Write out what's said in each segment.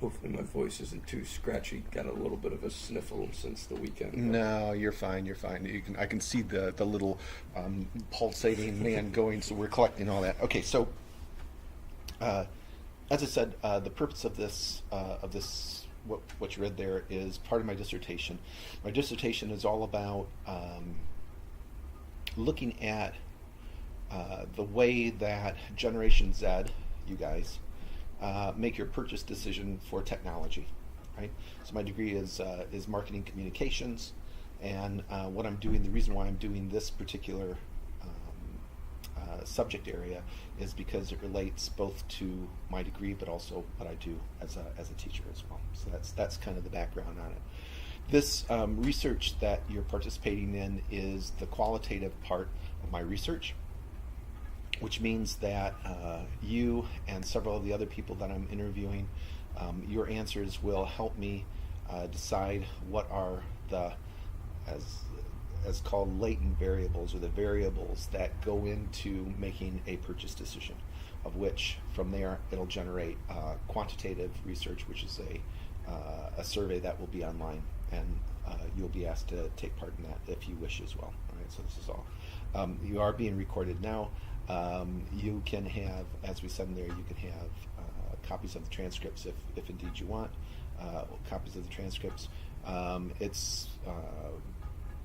Hopefully my voice isn't too scratchy. Got a little bit of a sniffle since the weekend. No, you're fine. You're fine. I can see the little pulsating man going. So we're collecting all that. Okay, so as I said, the purpose of this what you read there is part of my dissertation. My dissertation is all about looking at the way that Generation Z, you guys, make your purchase decision for technology, right? So my degree is marketing communications, and what I'm doing, the reason why I'm doing this particular subject area is because it relates both to my degree, but also what I do as a teacher as well. So that's kind of the background on it. This research that you're participating in is the qualitative part of my research, which means that you and several of the other people that I'm interviewing, your answers will help me decide what are the, as called latent variables, or the variables that go into making a purchase decision, of which from there it'll generate quantitative research, which is a survey that will be online, and you'll be asked to take part in that if you wish as well. All right, so this is all. You are being recorded now. You can have, as we said in there, you can have copies of the transcripts if indeed you want, copies of the transcripts. It's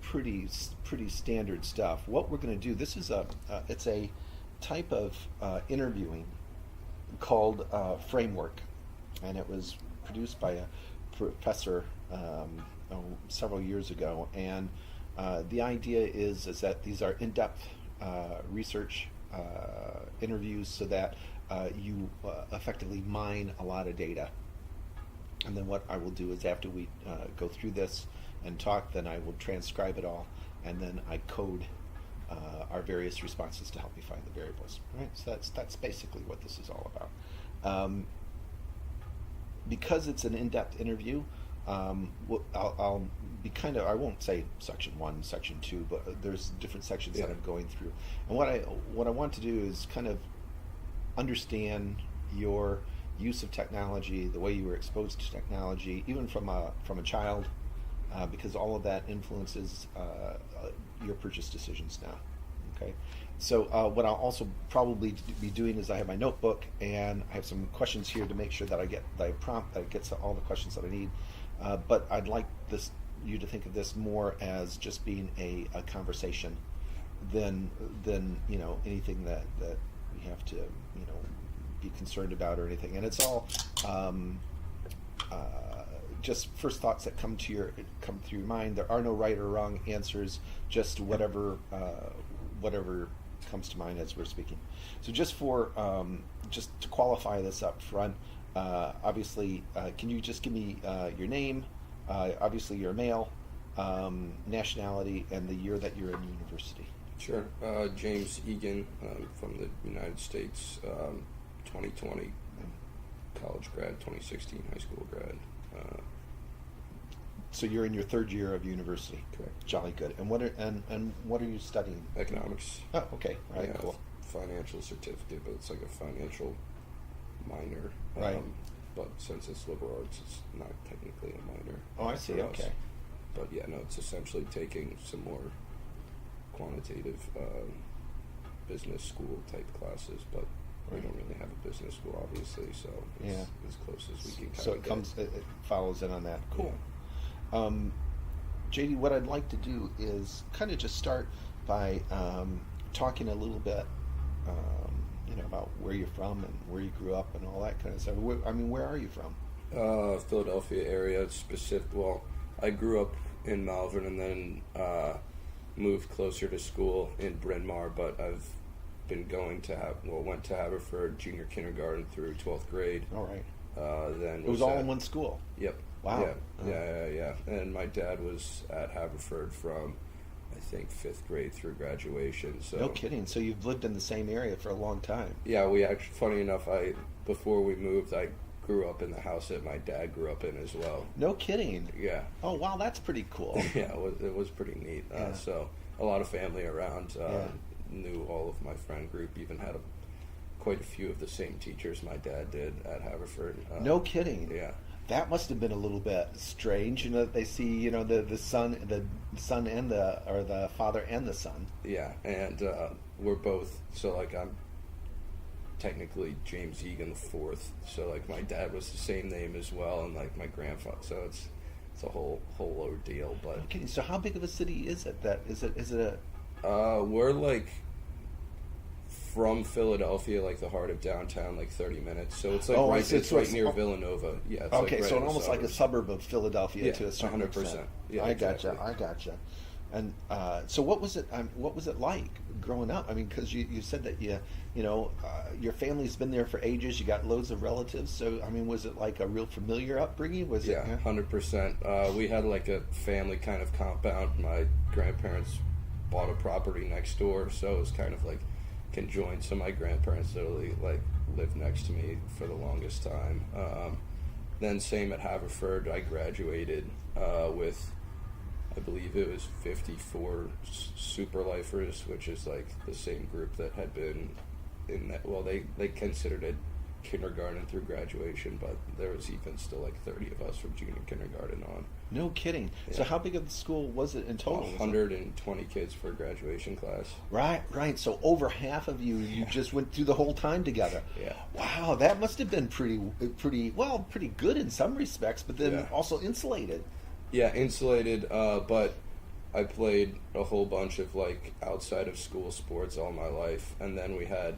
pretty standard stuff. What we're going to do, this is it's a type of interviewing called Framework, and it was produced by a professor several years ago, and the idea is that these are in-depth research interviews, so that you effectively mine a lot of data. And then what I will do is, after we go through this and talk, then I will transcribe it all, and then I code our various responses to help me find the variables. Right? So that's basically what this is all about. Because it's an in-depth interview, I'll be I won't say section 1, section 2, but there's different sections that I'm going through. And what I want to do is kind of understand your use of technology, the way you were exposed to technology, even from a child, because all of that influences your purchase decisions now. Okay, so what I'll also probably be doing is I have my notebook, and I have some questions here to make sure that I prompt that gets all the questions that I need. But I'd like you to think of this more as just being a conversation than anything that we have to be concerned about or anything. And it's all just first thoughts that come through your mind. There are no right or wrong answers, just whatever comes to mind as we're speaking. So just to qualify this up front, obviously, can you just give me your name? Obviously, you're a male, nationality, and the year that you're in university. Sure. James Egan, from the United States, 2020 college grad, 2016 high school grad. So you're in your third year of university. Correct. Jolly good. And what are you studying? Economics. Oh, okay. All right, cool. Financial certificate, but it's like a financial minor. Right. But since it's liberal arts, it's not technically a minor. Oh, I see. Okay. Us. But yeah, no, it's essentially taking some more quantitative business school type classes, but we don't really have a business school, obviously, so it's as close as we can So it follows in on that. Cool. Yeah. JD, what I'd like to do is kind of just start by talking a little bit about where you're from and where you grew up and all that kind of stuff. Where are you from? Philadelphia area, Well, I grew up in Malvern and then moved closer to school in Bryn Mawr, but I've been went to Haverford junior kindergarten through 12th grade. All right. Then it was all in one school. Yep. Wow. Yeah. And my dad was at Haverford from, I think, 5th grade through graduation. So no kidding. So you've lived in the same area for a long time. Yeah, we actually, funny enough, before we moved, I grew up in the house that my dad grew up in as well. No kidding. Yeah. Oh wow, that's pretty cool. Yeah, it was pretty neat. Yeah. So a lot of family around. Knew all of my friend group. Even had quite a few of the same teachers my dad did at Haverford. No kidding. Yeah. That must have been a little bit strange, that they see, the son and the father and the son. Yeah, and we're both, so like I'm technically James Egan the fourth, so like my dad was the same name as well, and like my grandfather, so it's a whole ordeal. But Okay, so how big of a city is it? Is it we're like from Philadelphia, like the heart of downtown, like 30 minutes. So it's like it's right near Villanova. Yeah. It's okay, like right so in the almost like a suburbs. suburb of Philadelphia Yeah, to a certain 100%. extent. Yeah, I exactly. gotcha. And so what was it like growing up? I mean, because you said that your family's been there for ages. You got loads of relatives. So I mean, was it like a real familiar upbringing? Was Yeah, it? 100%. We had like a family kind of compound. My grandparents bought a property next door, so it was kind of like conjoined. So my grandparents literally like lived next to me for the longest time. Then same at Haverford. I graduated with, I believe it was 54 super lifers, which is like the same group that had been in that. Well, they considered it kindergarten through graduation, but there was even still like 30 of us from junior kindergarten on. No kidding. Yeah. So how big of the school was it in total? 120 kids for a graduation class. Right. So over half of you just went through the whole time together. Yeah. Wow, that must have been pretty good in some respects, but then Yeah. also insulated. Yeah, insulated, but I played a whole bunch of like outside of school sports all my life, and then we had,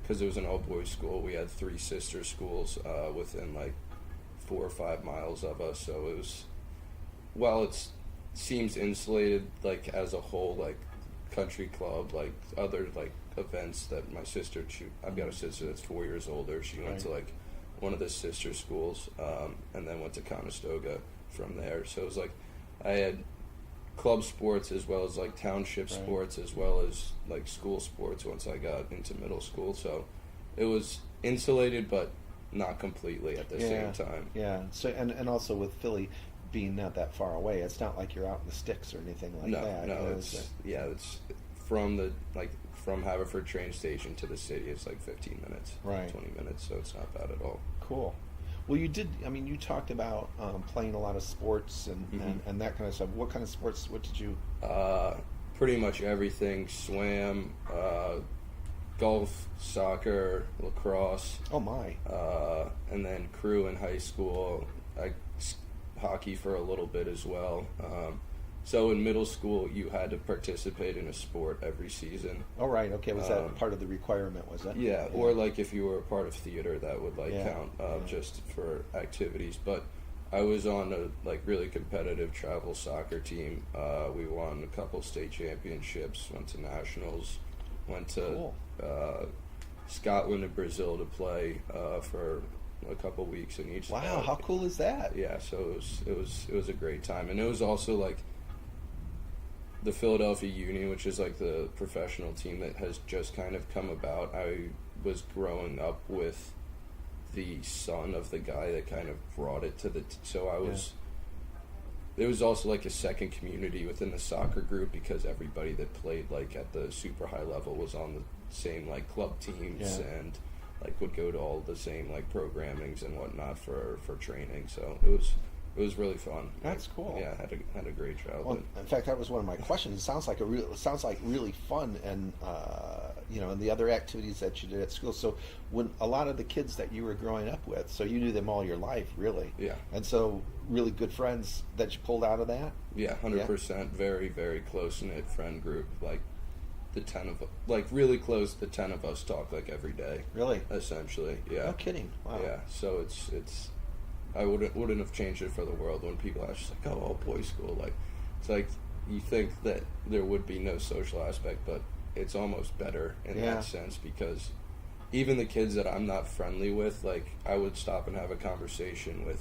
because it was an all-boys school, we had 3 sister schools within like 4 or 5 miles of us, so it was, while it seems insulated like as a whole, like country club, like other like events that my sister, I've got a sister that's 4 years older, she went to like one of the sister schools, and then went to Conestoga from there, so it was like I had club sports as well as like township sports as well as like school sports once I got into middle school, so it was insulated but not completely at the same time. Yeah. So and also with Philly being not that far away, it's not like you're out in the sticks or anything like that. No, it's from Haverford train station to the city, it's like 15 minutes, Right. 20 minutes, so it's not bad at all. Cool. Well, you talked about playing a lot of sports and that kind of stuff. What kind of sports, what did you? Pretty much everything: swam, golf, soccer, lacrosse. Oh my. And then crew in high school. Hockey for a little bit as well. So in middle school, you had to participate in a sport every season. Oh right. Okay. Was that part of the requirement? Was that? Yeah. Or like if you were a part of theater, that would count just for activities. But I was on a like really competitive travel soccer team. We won a couple state championships, went to nationals, went to Scotland and Brazil to play for a couple weeks in each. Wow, how cool is that? Yeah, so it was a great time, and it was also like the Philadelphia Union, which is like the professional team that has just kind of come about. I was growing up with the son of the guy that kind of brought it to so I was. There was also like a second community within the soccer group because everybody that played like at the super high level was on the same like club teams and like would go to all the same like programmings and whatnot for training. So it was really fun. That's cool. Yeah, had a great childhood. Well, in fact, that was one of my questions. It sounds like really fun, and and the other activities that you did at school. So, when a lot of the kids that you were growing up with, so you knew them all your life, really. Yeah. And so, really good friends that you pulled out of that. Yeah, 100%. Very, very close knit friend group. Like the 10 of like really close. The 10 of us talk like every day. Really? Essentially, yeah. No kidding. Wow. Yeah. So it's. I wouldn't have changed it for the world when people are just like, oh, all boys school. Like, it's like you think that there would be no social aspect, but it's almost better in that sense because even the kids that I'm not friendly with, like, I would stop and have a conversation with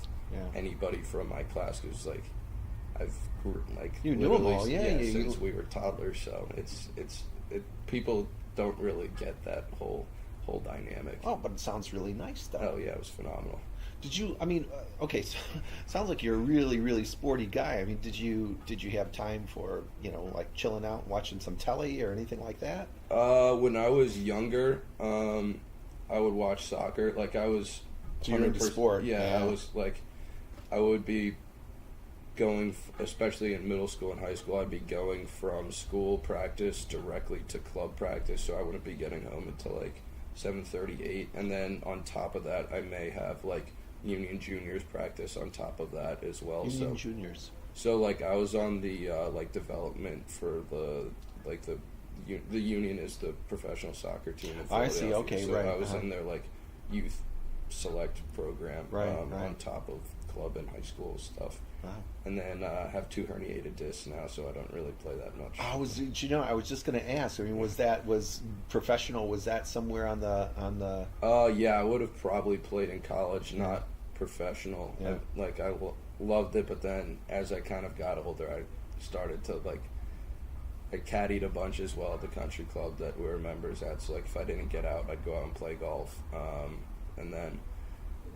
anybody from my class because, like, you knew them all, since we were toddlers. So people don't really get that whole dynamic. Oh, but it sounds really nice, though. Oh yeah, it was phenomenal. Did you? I mean, okay. So, sounds like you're a really, really sporty guy. I mean, did you have time for like chilling out, and watching some telly or anything like that? When I was younger, I would watch soccer. Like I was. So you're into sport. Yeah, I was like, I would be going, especially in middle school and high school, I'd be going from school practice directly to club practice, so I wouldn't be getting home until like 7:38, and then on top of that, I may have like Union Juniors practice on top of that as well. Union Juniors. So like I was on the like development for the Union is the professional soccer team in I Philadelphia. see. Okay, so right. I was in their like youth select program Right. on top of club and high school stuff. Wow. And then I have 2 herniated discs now, so I don't really play that much. I was just going to ask. I mean, was professional? Was that somewhere on the? Yeah, I would have probably played in college, not professional. Yeah. I loved it, but then as I kind of got older, I started to I caddied a bunch as well at the country club that we were members at. So like if I didn't get out, I'd go out and play golf. And then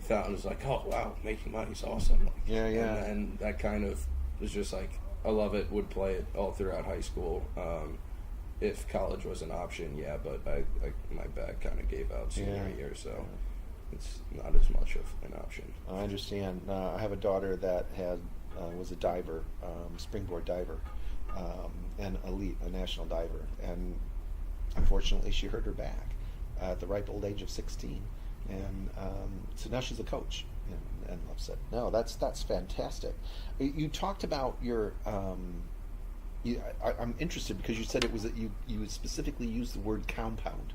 found was like, oh wow, making money's awesome. Yeah. And then that kind of was just like, I love it. Would play it all throughout high school. If college was an option, yeah, but I my back kind of gave out senior year, so it's not as much of an option. I understand. I have a daughter that was a diver, springboard diver, and elite, a national diver, and unfortunately she hurt her back at the ripe old age of 16, and so now she's a coach and loves it. No, that's fantastic. You talked about your. I'm interested because you said it was that you specifically used the word compound.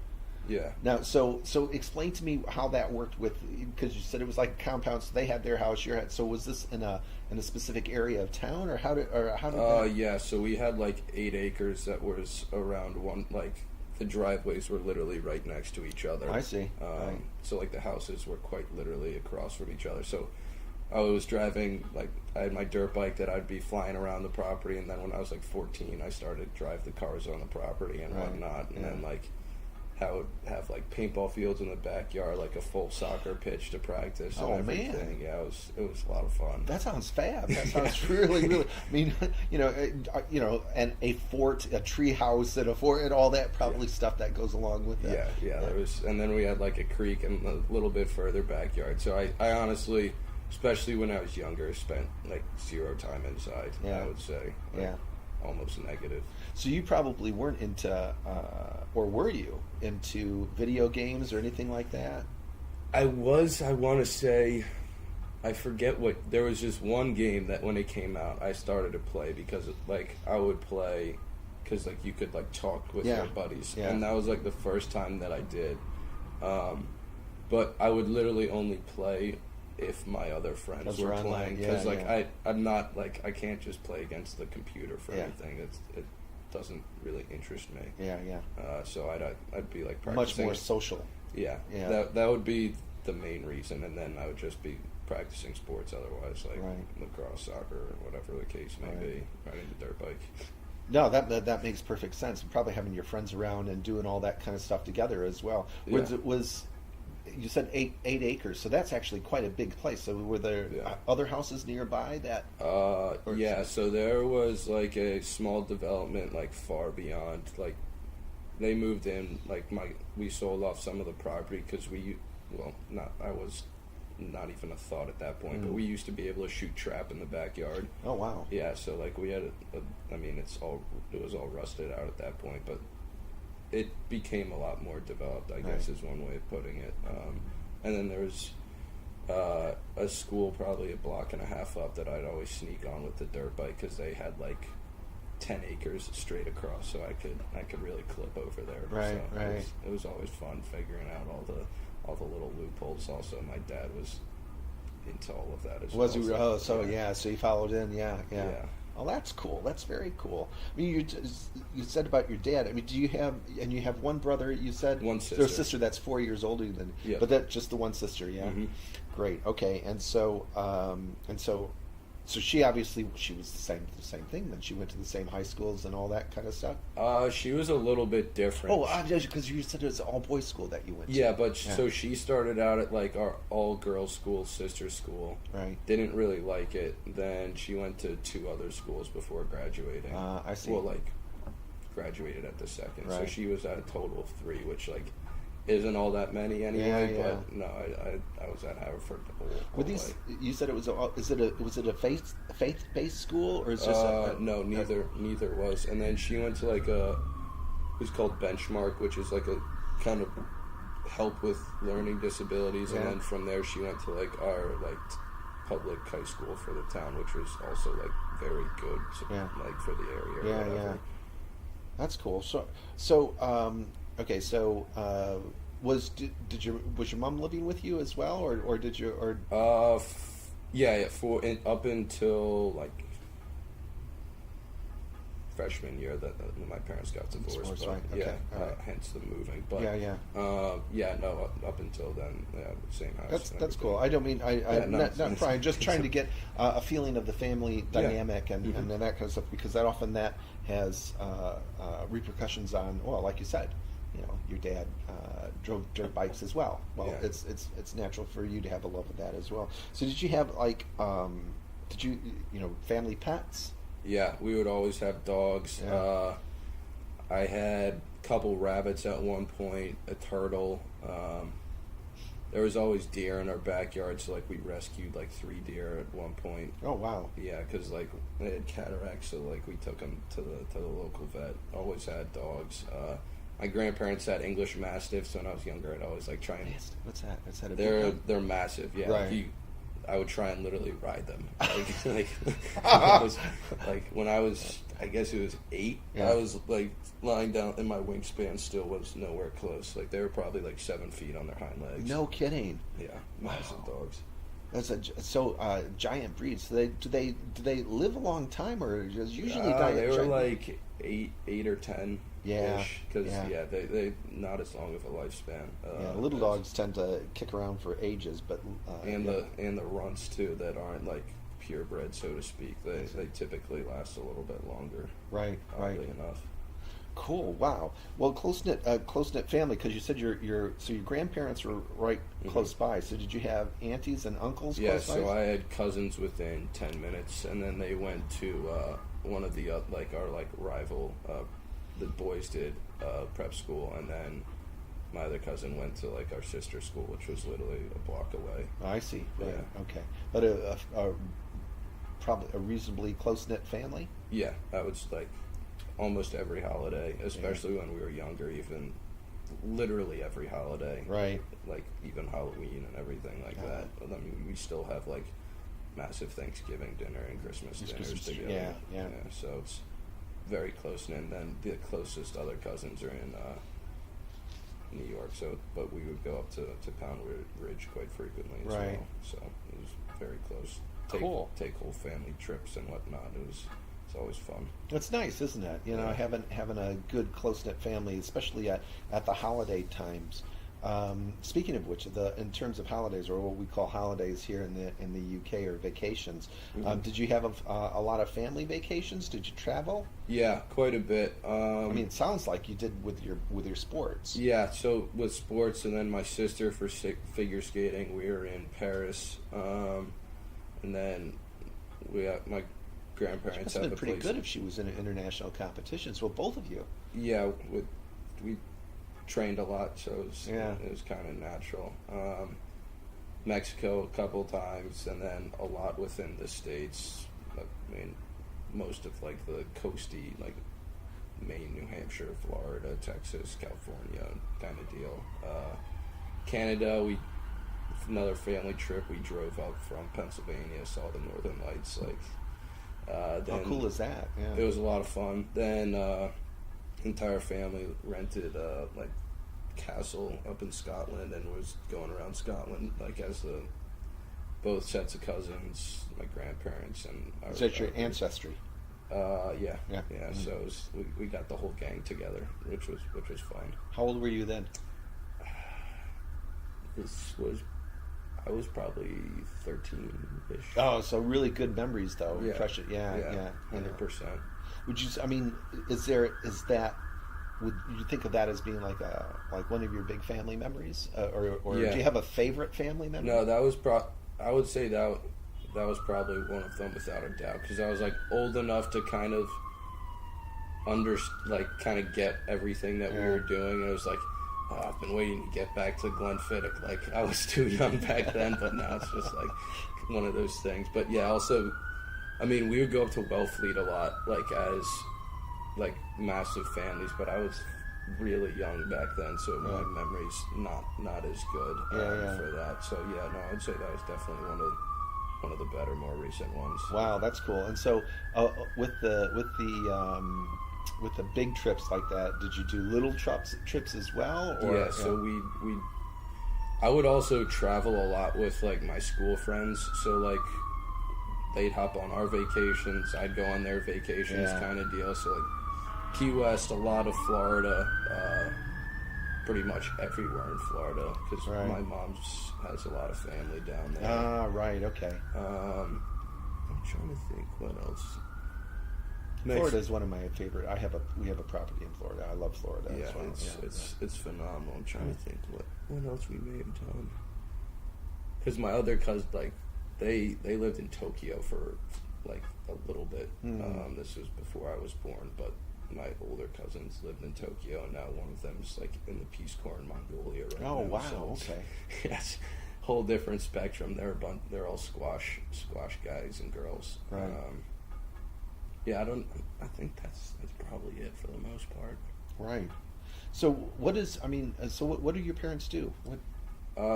Yeah. Now, so explain to me how that worked with, because you said it was like a compound, so they had their house, your had. So was this in a specific area of town, or how did that? Yeah. So we had like 8 acres that was around one. Like the driveways were literally right next to each other. I see. Right. So like the houses were quite literally across from each other. So I was driving, like I had my dirt bike that I'd be flying around the property, and then when I was like 14, I started to drive the cars on the property and whatnot, and then like. I would have like paintball fields in the backyard, like a full soccer pitch to practice and everything. Man. Yeah, it was a lot of fun. That sounds fab. That sounds really, really. I mean, and a fort, a tree house, and a fort, and all that probably stuff that goes along with that. Yeah. There was, and then we had like a creek and a little bit further backyard. So I honestly, especially when I was younger, spent like 0 time inside. Yeah. I would say. Almost negative. So you probably weren't into, or were you into video games or anything like that? I want to say, I forget what, there was just one game that when it came out, I started to play because like I would play, because like you could like talk with your buddies. Yeah. And that was like the first time that I did. But I would literally only play if my other friends were playing, because I'm not like, I can't just play against the computer for anything. It doesn't really interest me. So I'd be like practicing. Much more social. Yeah. That would be the main reason, and then I would just be practicing sports otherwise, like lacrosse, soccer, or whatever the case may be, riding the dirt bike. No, that makes perfect sense. Probably having your friends around and doing all that kind of stuff together as well. Was you said 8 acres, so that's actually quite a big place. So were there other houses nearby that? So there was like a small development like far beyond. Like they moved in. Like we sold off some of the property because I was not even a thought at that point, but we used to be able to shoot trap in the backyard. Oh wow! Yeah, so like we had it was all rusted out at that point, but it became a lot more developed, I guess is one way of putting it. And then there was a school probably a block and a half up that I'd always sneak on with the dirt bike because they had like 10 acres straight across, so I could really clip over there. It was always fun figuring out all the little loopholes. Also, my dad was into all of that as well. Was he? So he followed in. Yeah. Oh, that's cool. That's very cool. I mean, you said about your dad. I mean, do you have one brother? You said one sister. There's a sister that's 4 years older than you. But that's just the one sister. Yeah. Mm-hmm. Great. Okay. And so she obviously was the same thing. Then she went to the same high schools and all that kind of stuff. She was a little bit different. Oh, because you said it was an all boys school that you went to. Yeah, but so she started out at like our all girls school, sister school. Right. Didn't really like it. Then she went to 2 other schools before graduating. I see. Well, like graduated at the second. Right. So she was at a total of 3, which like isn't all that many anyway. Yeah, yeah. But no, I was at Haverford the whole Were these? way. You said it was. Was it a faith based school, or is just No, neither was. And then she went to like it was called Benchmark, which is like a kind of help with learning disabilities. Yeah. And then from there she went to like our like public high school for the town, which was also like very good, Yeah. like for the area. Or Yeah, whatever. yeah. That's cool. Okay. So, was your mom living with you as well, or did you or? Yeah, up until like freshman year that my parents got divorced. Divorced, But, right. Okay, yeah, all right. hence the moving. But Yeah. yeah, no, up until then, yeah, same house. That's and that's everything. cool. I don't mean Yeah, no, not prying, just trying to get a feeling of the family Yeah. dynamic and Mhm. and that kind of stuff, because that often that has repercussions on, well, like you said, your dad drove dirt bikes as well. Well, Yeah. it's natural for you to have a love of that as well. So did you have like did you family pets? Yeah, we would always have dogs. Yeah. I had a couple rabbits at one point, a turtle. There was always deer in our backyard, so like we rescued like 3 deer at one point. Oh wow. Yeah, because like they had cataracts, so like we took them to the local vet. Always had dogs. My grandparents had English Mastiffs when I was younger. I'd always like try and. What's that? Is that a big They're one? they're massive. Yeah, Right. I would try and literally ride them. Like like when I was, I guess it was 8. Yeah. I was like lying down, and my wingspan still was nowhere close. Like they were probably like 7 feet on their hind legs. No kidding. Yeah, massive dogs. That's giant breeds. So do they live a long time, or just usually They were giant- like 8 or 10. Yeah, because yeah. they not as long of a lifespan. Yeah, little as- dogs tend to kick around for ages, but and yeah. the runts too that aren't like purebred, so to speak. They typically last a little bit longer. right. Oddly enough. Cool. Wow. Well, close knit family, because you said your grandparents were right close by. So did you have aunties and uncles? Yeah, close so by? I had cousins within 10 minutes, and then they went to one of the like our like rival. The boys did prep school, and then my other cousin went to like our sister school, which was literally a block away. I see. Right. Yeah. Okay. But probably a reasonably close knit family. Yeah, that was like almost every holiday, especially when we were younger, even literally every holiday. Right. Like even Halloween and everything like that. But I mean, we still have like massive Thanksgiving dinner and Christmas dinners Christmas, together. yeah. So it's very close, and then the closest other cousins are in New York. So, but we would go up to Pound Ridge quite frequently as Right. well. So it was very close. Cool. Take whole family trips and whatnot. It's always fun. It's nice, isn't it? Yeah. Having a good close knit family, especially at the holiday times. Speaking of which, in terms of holidays, or what we call holidays here in the UK, or vacations, Mhm. did you have a lot of family vacations? Did you travel? Yeah, quite a bit. I mean, it sounds like you did with your sports. Yeah, so with sports, and then my sister for figure skating, we were in Paris, and then my She grandparents must have have been a pretty place. good if she was in international competitions. Well, both of you. Yeah, we trained a lot, so Yeah. it was kind of natural. Mexico a couple times, and then a lot within the states. I mean, most of like the coasty, like Maine, New Hampshire, Florida, Texas, California kind of deal. Canada, another family trip. We drove up from Pennsylvania, saw the Northern Lights. Then How cool is that? Yeah. it was a lot of fun. Then entire family rented like castle up in Scotland and was going around Scotland like as both sets of cousins, my grandparents and Is that your ancestry? Yeah. Mhm. So it was, we got the whole gang together, which was fun. How old were you then? I was probably 13-ish. Oh, so really good memories though. Yeah. Fresh, yeah. 100%. Would you? I mean, is that? Would you think of that as being like one of your big family memories, or Yeah. do you have a favorite family memory? No, that was I would say that was probably one of them without a doubt, because I was like old enough to kind of kind of get everything that we Yeah. were doing. And it was like I've been waiting to get back to Glenfiddich. Like, I was too young back then, but now it's just like one of those things. But yeah, also, I mean, we would go up to Wellfleet a lot, like as like massive families. But I was really young back then, so my memory's not as good for that. So yeah, no, I'd say that was definitely one of the better, more recent ones. Wow, that's cool. And so, with the big trips like that, did you do little trips as well? Or, Yeah, so we I would also travel a lot with like my school friends. So like they'd hop on our vacations, I'd go on their vacations, kind of deal. So like Key West, a lot of Florida, pretty much everywhere in Florida because my mom has a lot of family down there. Ah, right, okay. I'm trying to think what else. Florida is one of my favorite. We have a property in Florida. I love Florida. Yeah, as well. It's phenomenal. I'm trying to think what else we may have done. Because my other cousins, like they lived in Tokyo for like a little bit. This was before I was born, but my older cousins lived in Tokyo, and now one of them's like in the Peace Corps in Mongolia right now. Oh wow! So okay. Yes, whole different spectrum. They're all squash guys and girls. Right. Yeah, I think that's probably it for the most part. Right. So what do your parents do?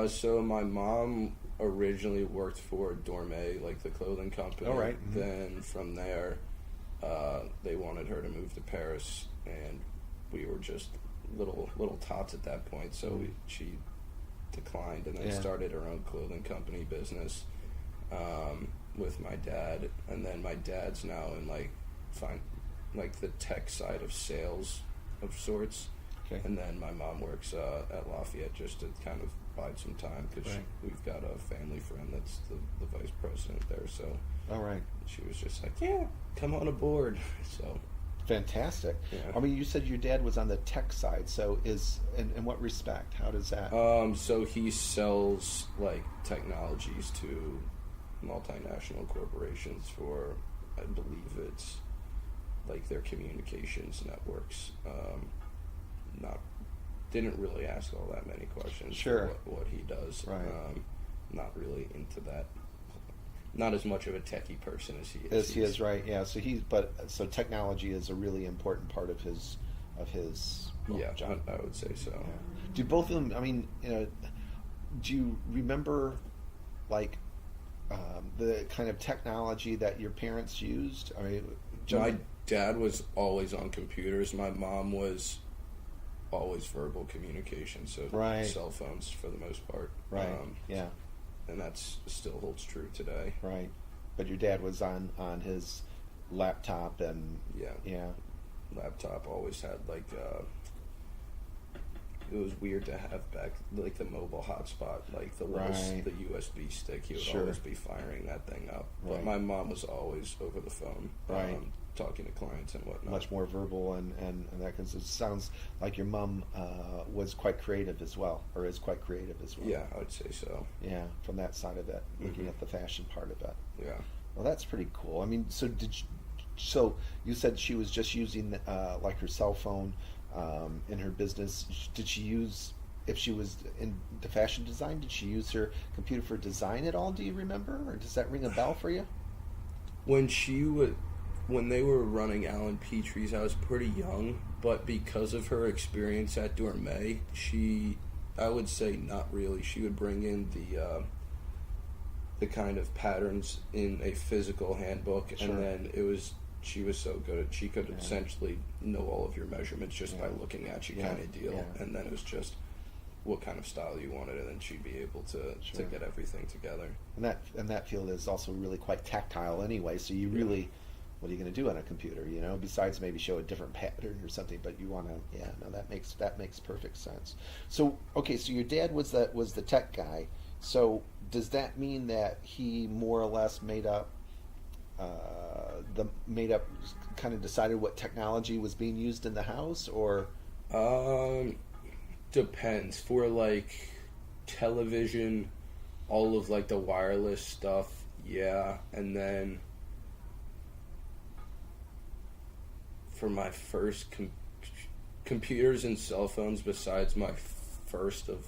So my mom originally worked for Dorme, like the clothing company. All right. Then from there, they wanted her to move to Paris, and we were just little tots at that point. So she declined, and then started her own clothing company business. With my dad, and then my dad's now in like the tech side of sales of sorts. Okay. And then my mom works at Lafayette just to kind of bide some time because we've got a family friend that's the vice president there. So all right, she was just like, yeah, come on aboard. So fantastic. Yeah. I mean, you said your dad was on the tech side. So in what respect? How does that? So he sells like technologies to multinational corporations for, I believe it's like their communications networks. Didn't really ask all that many questions. Sure. For what he does. Right. Not really into that. Not as much of a techie person as he is. As he is, right? Yeah. So technology is a really important part of his job. I would say so. Yeah. Do both of them? I mean, do you remember like the kind of technology that your parents used? I mean, my dad was always on computers. My mom was always verbal communication, so cell phones for the most part. Right. Yeah. And that still holds true today. Right. But your dad was on his laptop and laptop always had like it was weird to have back like the mobile hotspot, like the USB stick. He would always be firing that thing up. But my mom was always over the phone, talking to clients and whatnot. Much more verbal and that, because it sounds like your mom was quite creative as well, or is quite creative as well. Yeah, I would say so. Yeah, from that side of it, looking at the fashion part of it. Yeah. Well, that's pretty cool. I mean, so you said she was just using like her cell phone in her business. Did she use, if she was into fashion design, did she use her computer for design at all? Do you remember, or does that ring a bell for you? When they were running Alan Petries, I was pretty young, but because of her experience at Dorme, I would say not really. She would bring in the kind of patterns in a physical handbook, and then she was so good. She could essentially know all of your measurements just by looking at you, kind of deal. Yeah. And then it was just what kind of style you wanted, and then she'd be able to get everything together. And that field is also really quite tactile anyway. So you really, what are you going to do on a computer? Besides maybe show a different pattern or something. But you want to, that makes perfect sense. So okay, so your dad was the tech guy. So does that mean that he more or less made up kind of decided what technology was being used in the house, or? Depends. For like television, all of like the wireless stuff, yeah. And then for my first computers and cell phones, besides my first of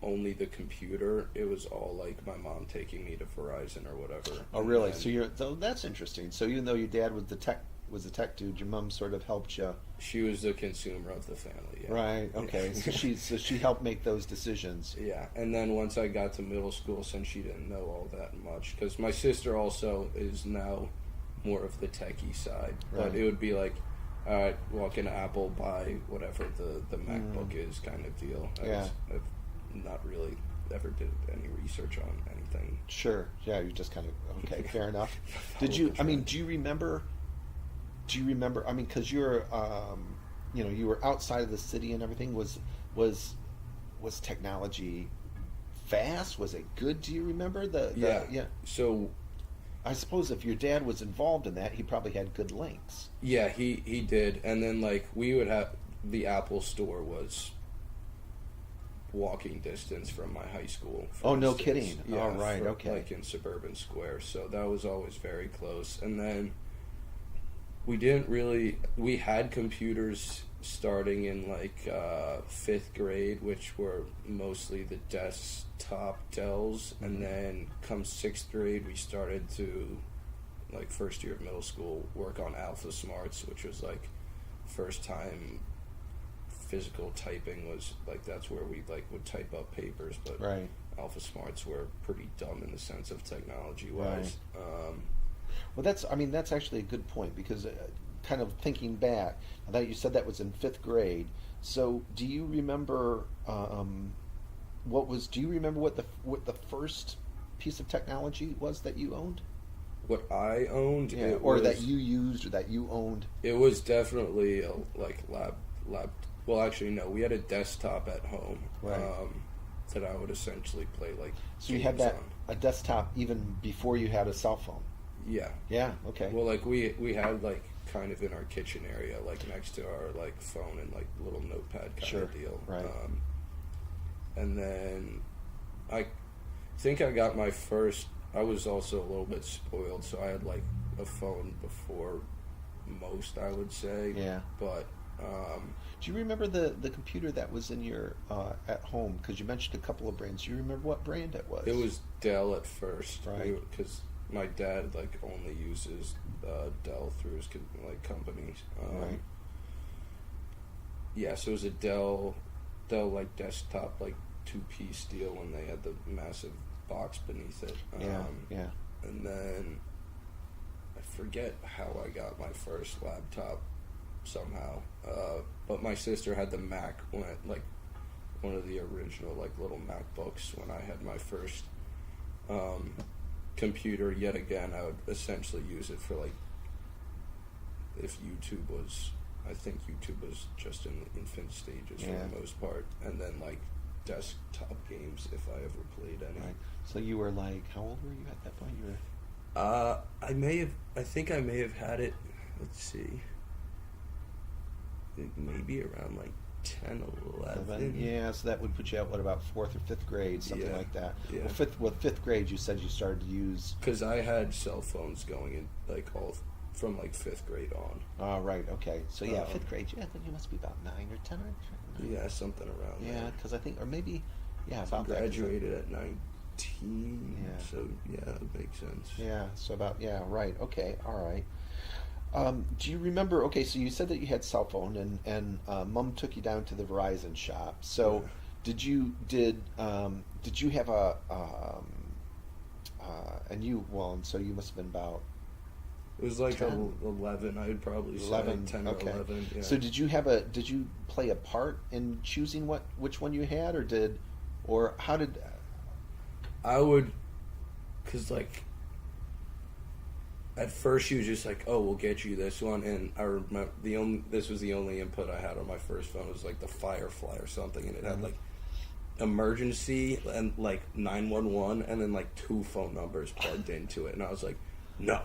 only the computer. It was all like my mom taking me to Verizon or whatever. Oh, And really? then So that's interesting. So even though your dad was the tech dude, your mom sort of helped you. she was the consumer of the family. Yeah. Right. Okay. So she helped make those decisions. Yeah, and then once I got to middle school, since she didn't know all that much, because my sister also is now more of the techie side, but Right. it would be like, all right, walk into Apple, buy whatever the MacBook is, kind of deal. Yeah. I've not really ever did any research on anything. Sure. Yeah. You just kind of okay. Fair enough. Did Follow you? the I mean, trend. do you remember? Do you remember? I mean, because you're, you were outside of the city and everything. Was technology fast? Was it good? Do you remember Yeah. Yeah. So I suppose if your dad was involved in that, he probably had good links. yeah, he did, and then like we would have the Apple store was walking distance from my high school. for Oh, no instance. kidding. Yeah, Oh, right, for- okay. Like in Suburban Square, so that was always very close. And then we had computers starting in like 5th grade, which were mostly the desktop Dells, and then come 6th grade we started to, like first year of middle school, work on Alpha Smarts, which was like first time physical typing was like, that's where we like would type up papers, but Right. Alpha Smarts were pretty dumb in the sense of technology wise. Well, that's actually a good point because kind of thinking back, I thought you said that was in 5th grade. So, do you remember do you remember what the first piece of technology was that you owned? What I owned, Yeah, it or was, that you used or that you owned? it was definitely a, like lab. Well, actually, no. We had a desktop at home Right. that I would essentially play like. So you had games that on. a desktop even before you had a cell phone. Yeah. Yeah. Okay. Well, like we had like kind of in our kitchen area, like next to our like phone and like little notepad kind Sure, of deal. right. And then I think I got my first. I was also a little bit spoiled, so I had like a phone before most, I would say. Yeah. But Do you remember the computer that was in your at home? Because you mentioned a couple of brands. Do you remember what brand it was? it was Dell at first, Right. Because my dad like only uses Dell through his like company. Right. Yeah, so it was a Dell like desktop like 2-piece deal when they had the massive box beneath it. Yeah. Yeah. And then I forget how I got my first laptop somehow. But my sister had the Mac when like one of the original like little MacBooks when I had my first computer. Yet again, I would essentially use it for like if YouTube was. I think YouTube was just in the infant stages for Yeah. the most part, and then like desktop games if I ever played any. Right. So you were like, how old were you at that point? You were. I think I may have had it. Let's see. Maybe around like 10, 11. Yeah, so that would put you at what, about 4th or 5th grade, something Yeah, like that. yeah. Well, fifth grade, you said you started to use. Because I had cell phones going in like all from like 5th grade on. Oh, right. Okay. So yeah, Um, 5th grade. Yeah, then you must be about 9 or 10. Or 9. Yeah, something around Yeah, there. because I think, or maybe, yeah, I about that, 'cause graduated at 19. Yeah. So yeah, that makes sense. Yeah, so about, yeah, right. Okay, all right. Do you remember? Okay, so you said that you had cell phone, and Mom took you down to the Verizon shop. So, Yeah. did you have a and you and so you must have been about It was like 10? 11. I would probably say 11. 10 Okay. or 11. Yeah. So did you play a part in choosing which one you had, or how did? I would, cause like, at first she was just like, "Oh, we'll get you this one," and I remember this was the only input I had on my first phone. It was like the Firefly or something, and it had like emergency and like 911, and then like 2 phone numbers plugged into it, and I was like, "No."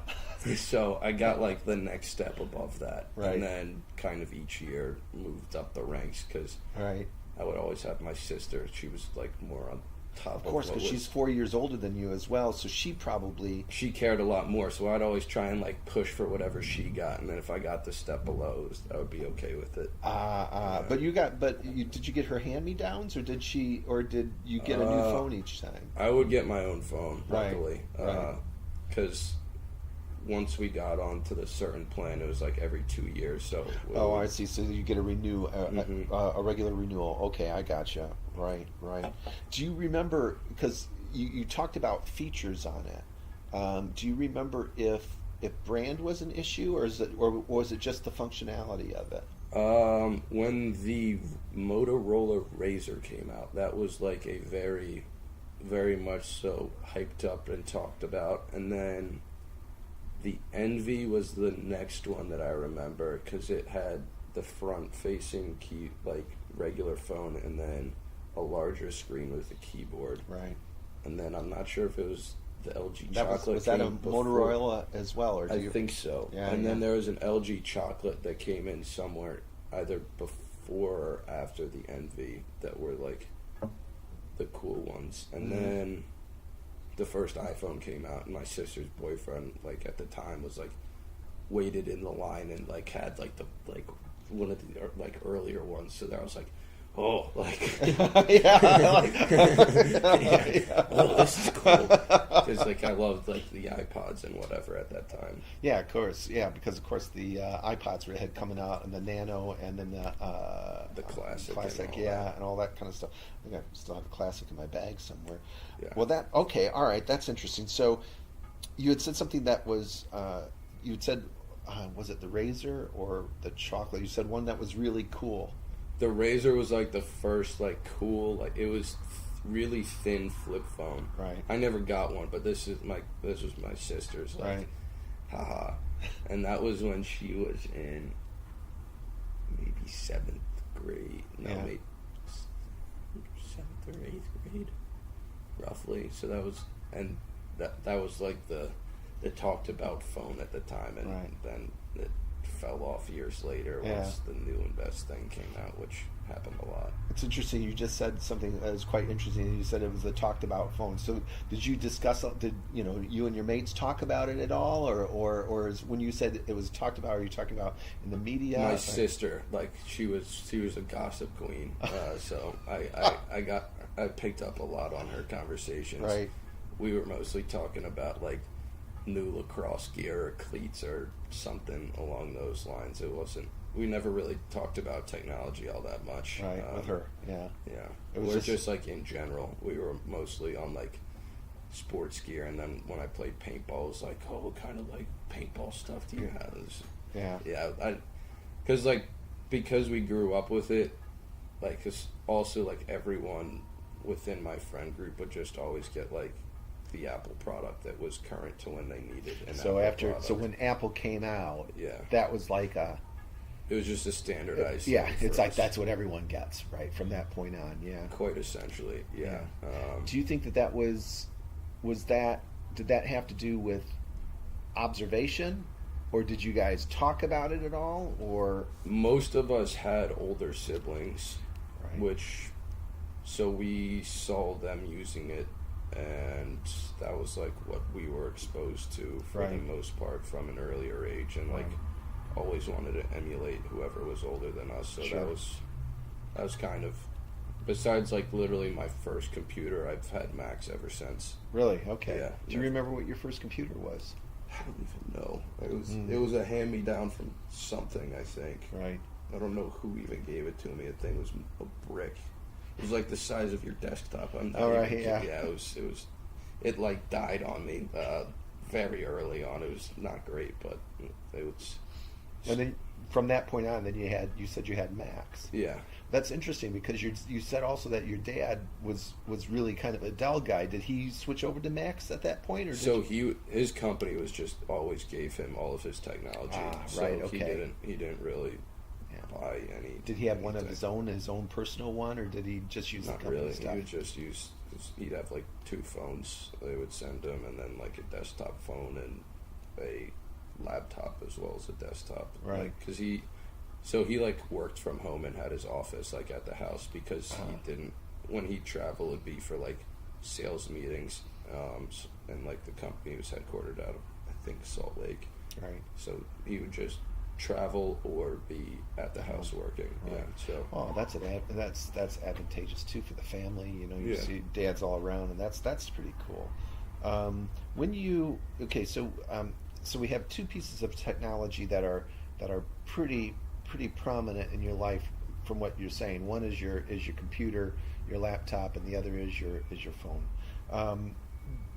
So I got like the next step above that, Right. and then kind of each year moved up the ranks because Right. I would always have my sister. She was like more on top Of course, because she's 4 years older than you as well, so she probably. She cared a lot more, so I'd always try and like push for whatever she got, and then if I got the step below, I would be okay with it. But did you get her hand-me-downs, or did you get a new phone each time? I would get my own phone, Right, luckily, right. because once we got onto the certain plan, it was like every 2 years. So Oh, I see. So you get a Mhm. a regular renewal. Okay, I gotcha. Right, right. Do you remember, because you talked about features on it? Do you remember if brand was an issue, or was it just the functionality of it? When the Motorola Razor came out, that was like a very, very much so hyped up and talked about, and then the Envy was the next one that I remember because it had the front-facing key, like regular phone, and then a larger screen with a keyboard. Right. And then I'm not sure if it was the LG That Chocolate. was that a came before. Motorola as well, or do I you? think so. Yeah, and then yeah. there was an LG Chocolate that came in somewhere either before or after the Envy that were like the cool ones. And Mhm. then the first iPhone came out, and my sister's boyfriend, like at the time, was like waited in the line and like had like one of the like earlier ones. So that I was like, oh, like Yeah. yeah. Oh, this is cool. Because like I loved like the iPods and whatever at that time. Yeah, of course. Yeah, because of course the iPods had coming out, and the Nano, and then The Classic and all yeah, that. and all that kind of stuff. I think I still have the Classic in my bag somewhere. Yeah. Well, okay, all right, that's interesting. So, you had said something that was, you had said, was it the Razor or the Chocolate? You said one that was really cool. The Razor was like the first like cool, like it was really thin flip phone. Right. I never got one, but this was my sister's, like, Right. haha. And that was when she was in maybe 7th grade. No, Yeah. maybe 7th or 8th grade, roughly. So that was, and that was like the talked about phone at the time, and Right. then it fell off years later Yeah. once the new and best thing came out, which happened a lot. It's interesting. You just said something that was quite interesting. You said it was a talked about phone. So did you discuss? Did you and your mates talk about it at all, or is, when you said it was talked about, are you talking about in the media? My sister, like she was a gossip queen, so I picked up a lot on her conversations. Right. We were mostly talking about like new lacrosse gear or cleats or something along those lines. It wasn't. We never really talked about technology all that much. Right, with her. Yeah. Yeah. It was Or just- just like in general. We were mostly on like sports gear, and then when I played paintball, it was like, oh, what kind of like paintball stuff do you have? It was- Yeah. yeah, because we grew up with it, like, cause also like everyone within my friend group would just always get like the Apple product that was current to when they needed an So Apple product. when Apple came out, Yeah. that was like It was just a standardized. yeah, thing for it's like us. that's what everyone gets, right, from that point on. Yeah. Quite essentially, yeah. Do you think that did that have to do with observation, or did you guys talk about it at all, or? Most of us had older siblings, Right. so we saw them using it, and that was like what we were exposed to for the Right. most part from an earlier age, and like Right. always wanted to emulate whoever was older than us. So Sure. that was kind of, besides like literally my first computer, I've had Macs ever since. Really? Okay. Yeah. Do you remember what your first computer was? I don't even know. It was a hand me down from something, I think. Right. I don't know who even gave it to me. The thing was a brick. It was like the size of your desktop. I'm not Oh, even right, kidding. yeah. Yeah, it like died on me very early on. It was not great, but it was. And then from that point on, then you said you had Macs. Yeah. That's interesting because you said also that your dad was really kind of a Dell guy. Did he switch over to Macs at that point, or So his company was just always gave him all of his technology. So right, okay. he didn't really buy any. did he have one of anything. his own personal one, or did he just use Not the company really. stuff? He would just use. He'd have like 2 phones they would send him, and then like a desktop phone and a laptop as well as a desktop. Right. Because he like worked from home and had his office like at the house because he didn't. When he traveled, it'd be for like sales meetings, and like the company was headquartered out of, I think, Salt Lake. Right. So he would just travel or be at the house working. Right. Yeah. So. Oh, that's advantageous too for the family. You know, you Yeah. see dads all around, and that's pretty cool. When you so we have two pieces of technology that are pretty prominent in your life from what you're saying. One is your computer, your laptop, and the other is your phone.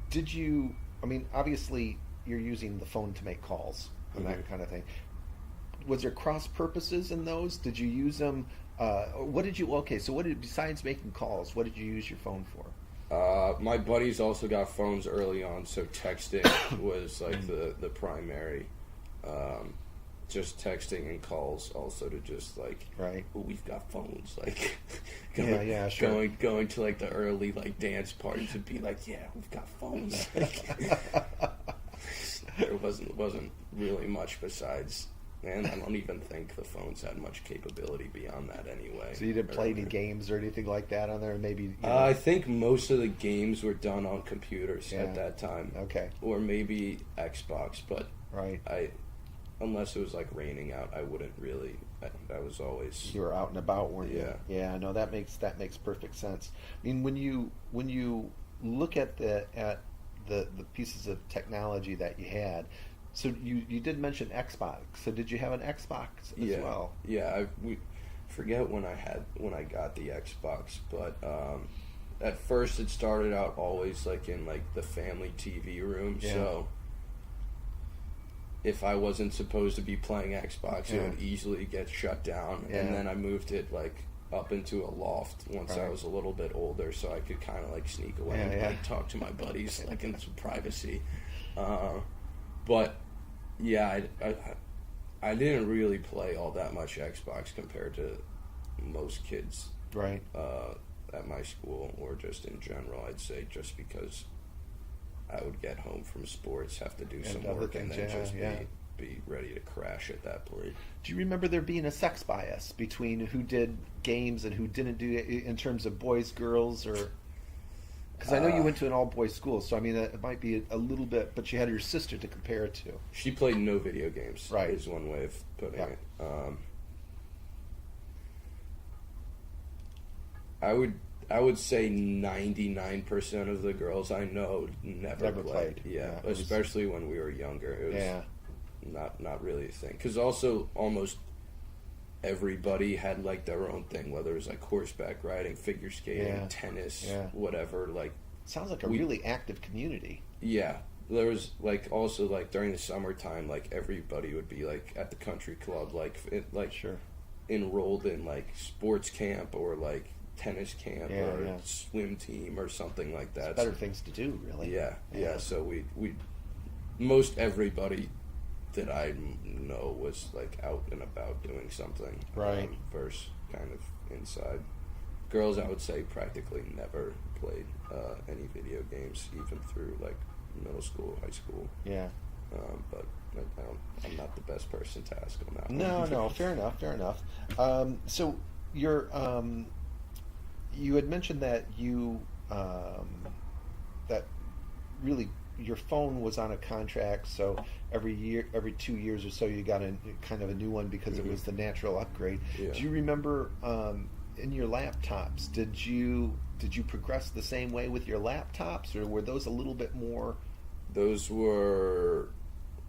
Did you? I mean, obviously you're using the phone to make calls and that kind of thing. Was there cross purposes in those? Did you use them? What did you? Okay, so besides making calls, what did you use your phone for? My buddies also got phones early on, so texting was like the primary. Just texting and calls also to just like, right. Oh, we've got phones, like sure. going to like the early like dance parties and be like, yeah, we've got phones. There wasn't really much besides. And I don't even think the phones had much capability beyond that anyway. So you didn't play any games or anything like that on there? Maybe. You know. I think most of the games were done on computers at that time. Okay. Or maybe Xbox, but right. Unless it was like raining out, I wouldn't really. I was always. You were out and about, weren't you? Yeah. Yeah. No, that makes perfect sense. I mean, when you look at the pieces of technology that you had. So you did mention Xbox. So did you have an Xbox as well? Yeah, we forget when I got the Xbox, but at first it started out always like in like the family TV room. Yeah. So if I wasn't supposed to be playing Xbox, it would easily get shut down. Yeah. And then I moved it like up into a loft once I was a little bit older, so I could kind of like sneak away and like talk to my buddies like in some privacy. But yeah, I didn't really play all that much Xbox compared to most kids, right? At my school or just in general. I'd say just because I would get home from sports, have to do some work, and then just be ready to crash at that point. Do you remember there being a sex bias between who did games and who didn't do it in terms of boys, girls, or? Because I know you went to an all-boys school, so I mean it might be a little bit, but you had your sister to compare it to. She played no video games. Right, is one way of putting it. I would say 99% of the girls I know never played. Yeah, especially when we were younger. It was not really a thing. Because also almost everybody had like their own thing, whether it was like horseback riding, figure skating, tennis, whatever. Like, sounds like a really active community. Yeah, there was like also like during the summertime, like everybody would be like at the country club, enrolled in like sports camp or like tennis camp or swim team or something like that. It's better things to do, really. Yeah. So we most everybody that I know was like out and about doing something, right? Versus kind of inside. Girls, I would say, practically never played any video games, even through like middle school, high school. Yeah. But I'm not the best person to ask on that. No, fair enough. So you're you had mentioned that you that really your phone was on a contract, so every 2 years or so you got a kind of a new one because it was the natural upgrade. Yeah. Do you remember in your laptops, did you progress the same way with your laptops, or were those a little bit more? Those were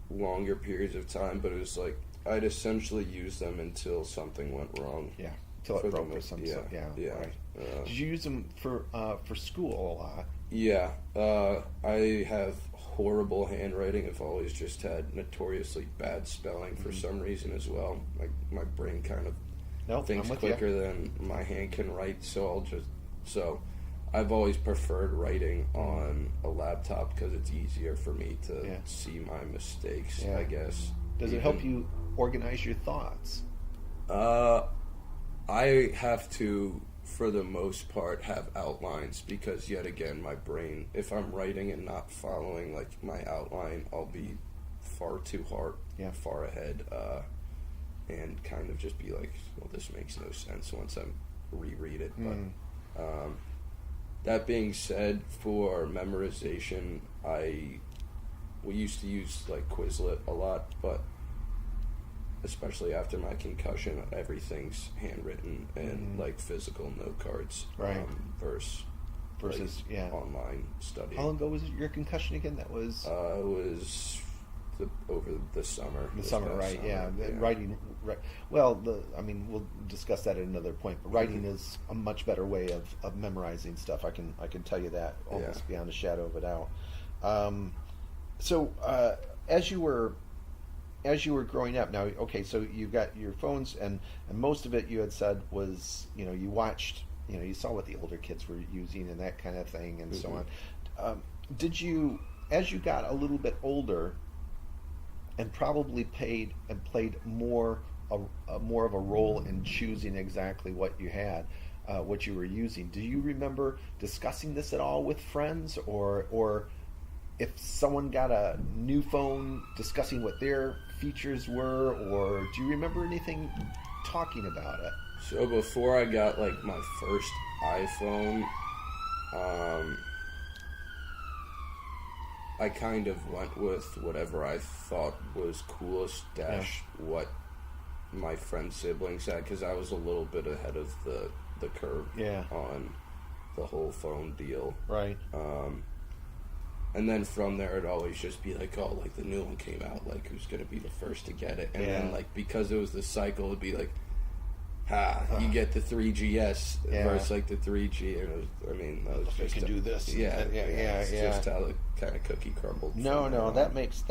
longer periods of time, but it was like I'd essentially use them until something went wrong. Yeah, until it broke or something. Yeah. Right. Did you use them for school a lot? Yeah, I have horrible handwriting. I've always just had notoriously bad spelling for some reason as well. My brain kind of thinks quicker than my hand can write, so I've always preferred writing on a laptop because it's easier for me to see my mistakes, I guess. Does it help you organize your thoughts? I have to, for the most part, have outlines because, yet again, my brain, if I'm writing and not following like my outline, I'll be far too far ahead, and kind of just be like, well, this makes no sense once I reread it. But That being said, for memorization, we used to use like Quizlet a lot, but especially after my concussion, everything's handwritten and like physical note cards, Right. versus online study. How long ago was your concussion again? That was It was over the summer. the this summer, past right? summer, Yeah, writing. Right. Well, we'll discuss that at another point. But writing is a much better way of memorizing stuff. I can tell you that almost beyond a shadow of a doubt. So as you were growing up, now, okay, so you got your phones, and most of it you had said was, you watched, you saw what the older kids were using and that kind of thing, and so on. Did you, as you got a little bit older, and probably played more of a role in choosing exactly what you had, what you were using, do you remember discussing this at all with friends, or if someone got a new phone, discussing what their features were, or do you remember anything talking about it? So before I got like my first iPhone, I kind of went with whatever I thought was coolest what my friend's siblings had, because I was a little bit ahead of the curve on the whole phone deal. Right. And then from there, it'd always just be like, oh, like the new one came out, like who's gonna be the first to get it? And then like because it was the cycle, it'd be like, you get the 3GS versus like the 3G. And that was just you can do this. It's just how the kind of cookie crumbled. No, that makes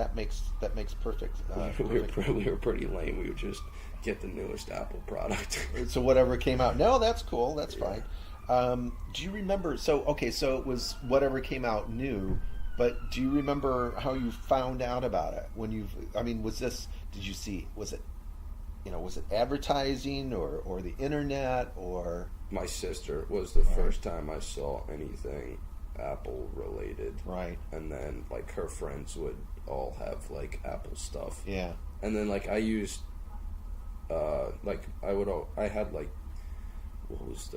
perfect. We were pretty lame. We would just get the newest Apple product. So whatever came out. No, that's cool. That's fine. Do you remember? So it was whatever came out new. But do you remember how you found out about it? Did you see? Was it advertising or the internet or? My sister was the first time I saw anything Apple related. Right. And then like her friends would all have like Apple stuff. Yeah. And then like I used, I had like, what was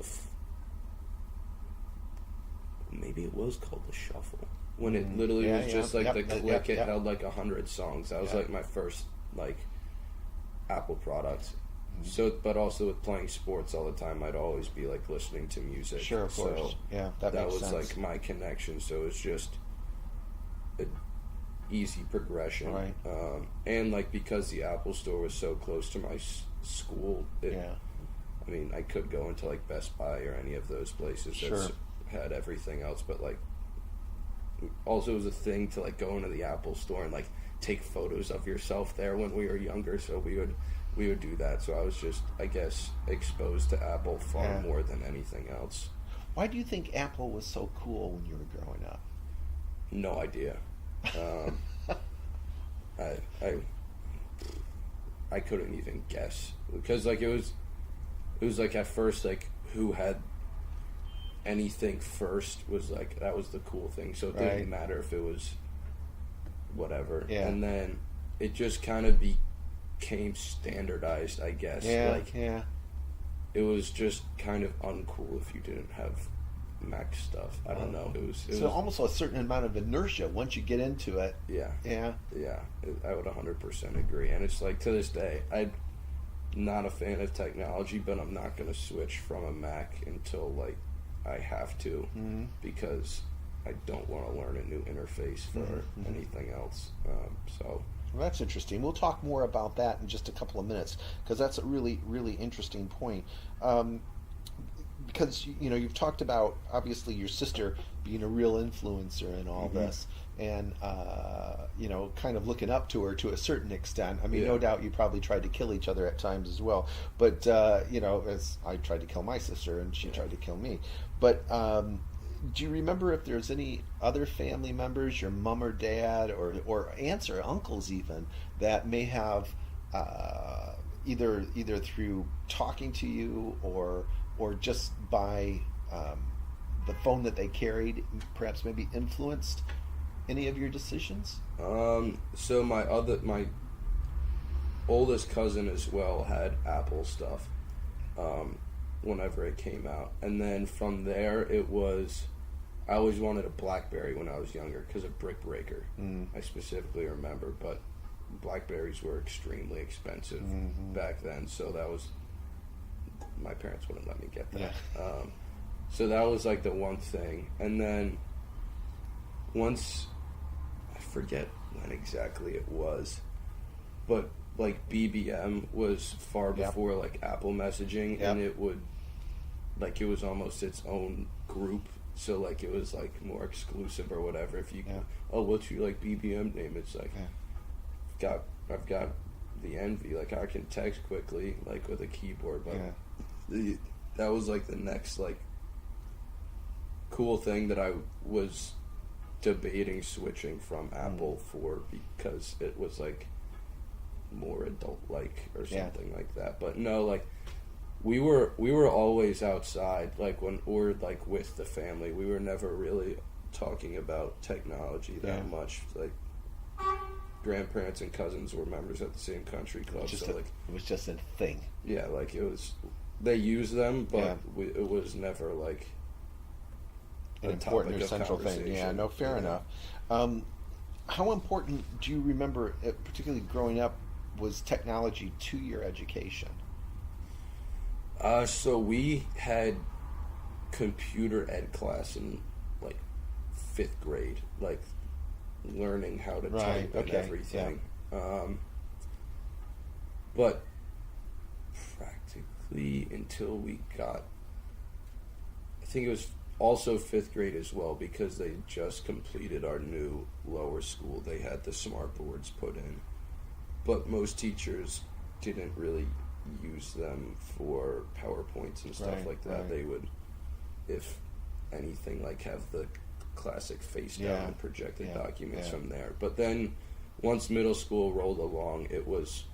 maybe it was called the Shuffle. When it literally was just like the click, it held like 100 songs. That was like my first like Apple product. So, but also with playing sports all the time, I'd always be like listening to music. Sure, of course. So Yeah, that makes was sense. like my connection. So it's just an easy progression. Right. And like because the Apple Store was so close to my school, I could go into like Best Buy or any of those places that had everything else, but like also it was a thing to like go into the Apple Store and like take photos of yourself there when we were younger, so we would do that. So I was just, I guess, exposed to Apple far more than anything else. Why do you think Apple was so cool when you were growing up? No idea. I couldn't even guess, because like it was like at first like who had anything first was like that was the cool thing, so it didn't matter if it was whatever. And then it just kind of became standardized, I guess. It was just kind of uncool if you didn't have Mac stuff. I don't know. It was almost a certain amount of inertia once you get into it. I would 100% agree. And it's like to this day, I'm not a fan of technology, but I'm not going to switch from a Mac until like I have to, because I don't want to learn a new interface for anything else. Well, that's interesting. We'll talk more about that in just a couple of minutes, because that's a really, really interesting point. Because you've talked about obviously your sister being a real influencer in all this, and kind of looking up to her to a certain extent. No doubt you probably tried to kill each other at times as well. But as I tried to kill my sister and she tried to kill me. But do you remember if there's any other family members, your mom or dad, or aunts or uncles even, that may have either through talking to you or just by the phone that they carried, perhaps maybe influenced any of your decisions? So my oldest cousin as well had Apple stuff whenever it came out, and then from there it was I always wanted a BlackBerry when I was younger because of Brick Breaker. I specifically remember, but Blackberries were extremely expensive back then, so that was, my parents wouldn't let me get that. So that was like the one thing. And then once, I forget when exactly it was, but like BBM was far before like Apple messaging, and it would, like, it was almost its own group. So like it was like more exclusive or whatever. If you oh, what's your like BBM name? It's like I've got the Envy. Like I can text quickly like with a keyboard, but that was like the next like cool thing that I was debating switching from Apple for, because it was like more adult like or something like that. But no, like we were always outside, like when we're like with the family. We were never really talking about technology that much. Like grandparents and cousins were members at the same country club, so like it was just a thing. Yeah, like it was. They used them, but it was never like an important or central thing. Yeah, no, fair enough. How important do you remember, particularly growing up, was technology to your education? So we had computer ed class in like 5th grade, like learning how to type and everything. But practically until we got, I think it was also 5th grade as well, because they just completed our new lower school. They had the smart boards put in, but most teachers didn't really use them for PowerPoints and stuff like that. They would, if anything, like have the classic face down and projected documents from there. But then once middle school rolled along, it was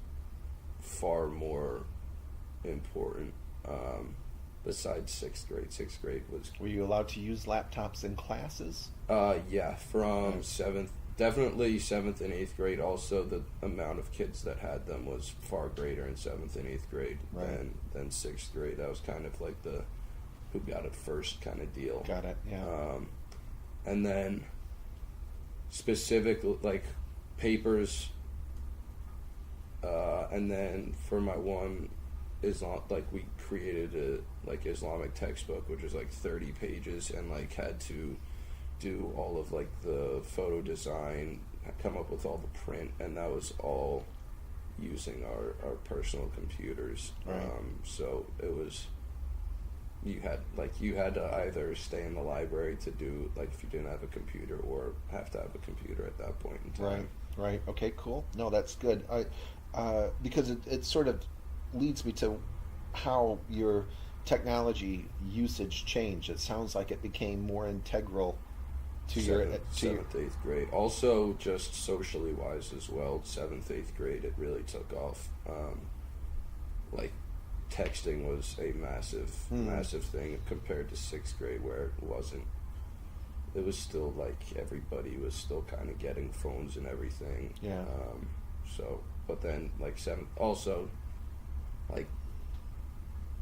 far more important. Besides 6th grade. 6th grade was... Were you allowed to use laptops in classes? Yeah, from 7th, definitely 7th and 8th grade. Also, the amount of kids that had them was far greater in 7th and 8th grade than 6th grade. That was kind of like the who got it first kind of deal. Got it, yeah. And then specific, like, papers, and then for my one Islam, like we created a like Islamic textbook, which was like 30 pages, and like had to do all of like the photo design, come up with all the print, and that was all using our personal computers. So it was, you had to either stay in the library to do, like, if you didn't have a computer, or have to have a computer at that point in time. Right. Okay, cool. No, that's good. Because it sort of leads me to how your technology usage changed. It sounds like it became more integral to your 7th, 8th grade. Also, just socially wise as well. 7th, 8th grade, it really took off. Like, texting was a massive thing compared to 6th grade, where it wasn't. It was still like everybody was still kind of getting phones and everything. Yeah. So, but then like 7th, also, like,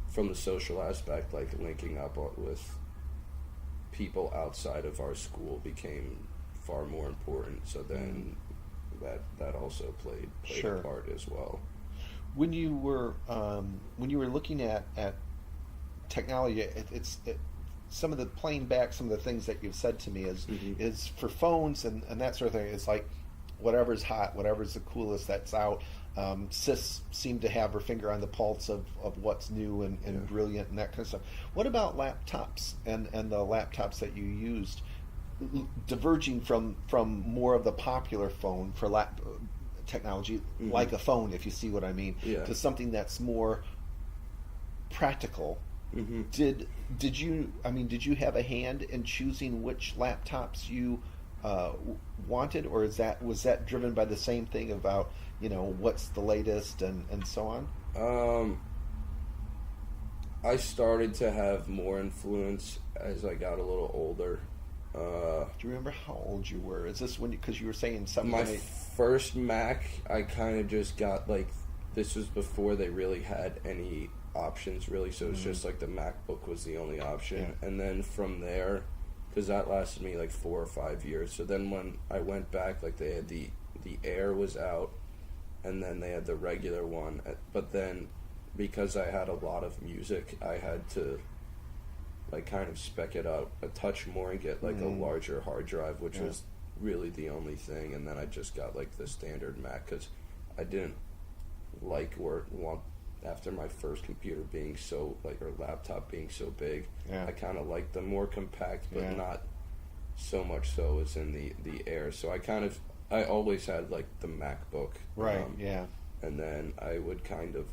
from the social aspect, like linking up with people outside of our school became far more important. So then that also played a part as well. When you were looking at technology, some of the playing back some of the things that you've said to me is for phones and that sort of thing. It's like whatever's hot, whatever's the coolest that's out. Sis seemed to have her finger on the pulse of what's new and brilliant and that kind of stuff. What about laptops and the laptops that you used, diverging from more of the popular phone for technology, like a phone, if you see what I mean, to something that's more practical? Did you have a hand in choosing which laptops you wanted, or was that driven by the same thing about, what's the latest and so on? I started to have more influence as I got a little older. Do you remember how old you were? Is this because you were saying something? My first Mac, I kind of just got, like, this was before they really had any options, really, so it was just like the MacBook was the only option. And then from there, because that lasted me like 4 or 5 years. So then when I went back, like they had the Air was out, and then they had the regular one. But then because I had a lot of music, I had to like kind of spec it up a touch more and get like a larger hard drive, which was really the only thing. And then I just got like the standard Mac because I didn't like or want, after my first computer being so like, or laptop being so big, I kind of liked them more compact, but not so much so as in the Air. So I always had like the MacBook, Right. and then I would kind of,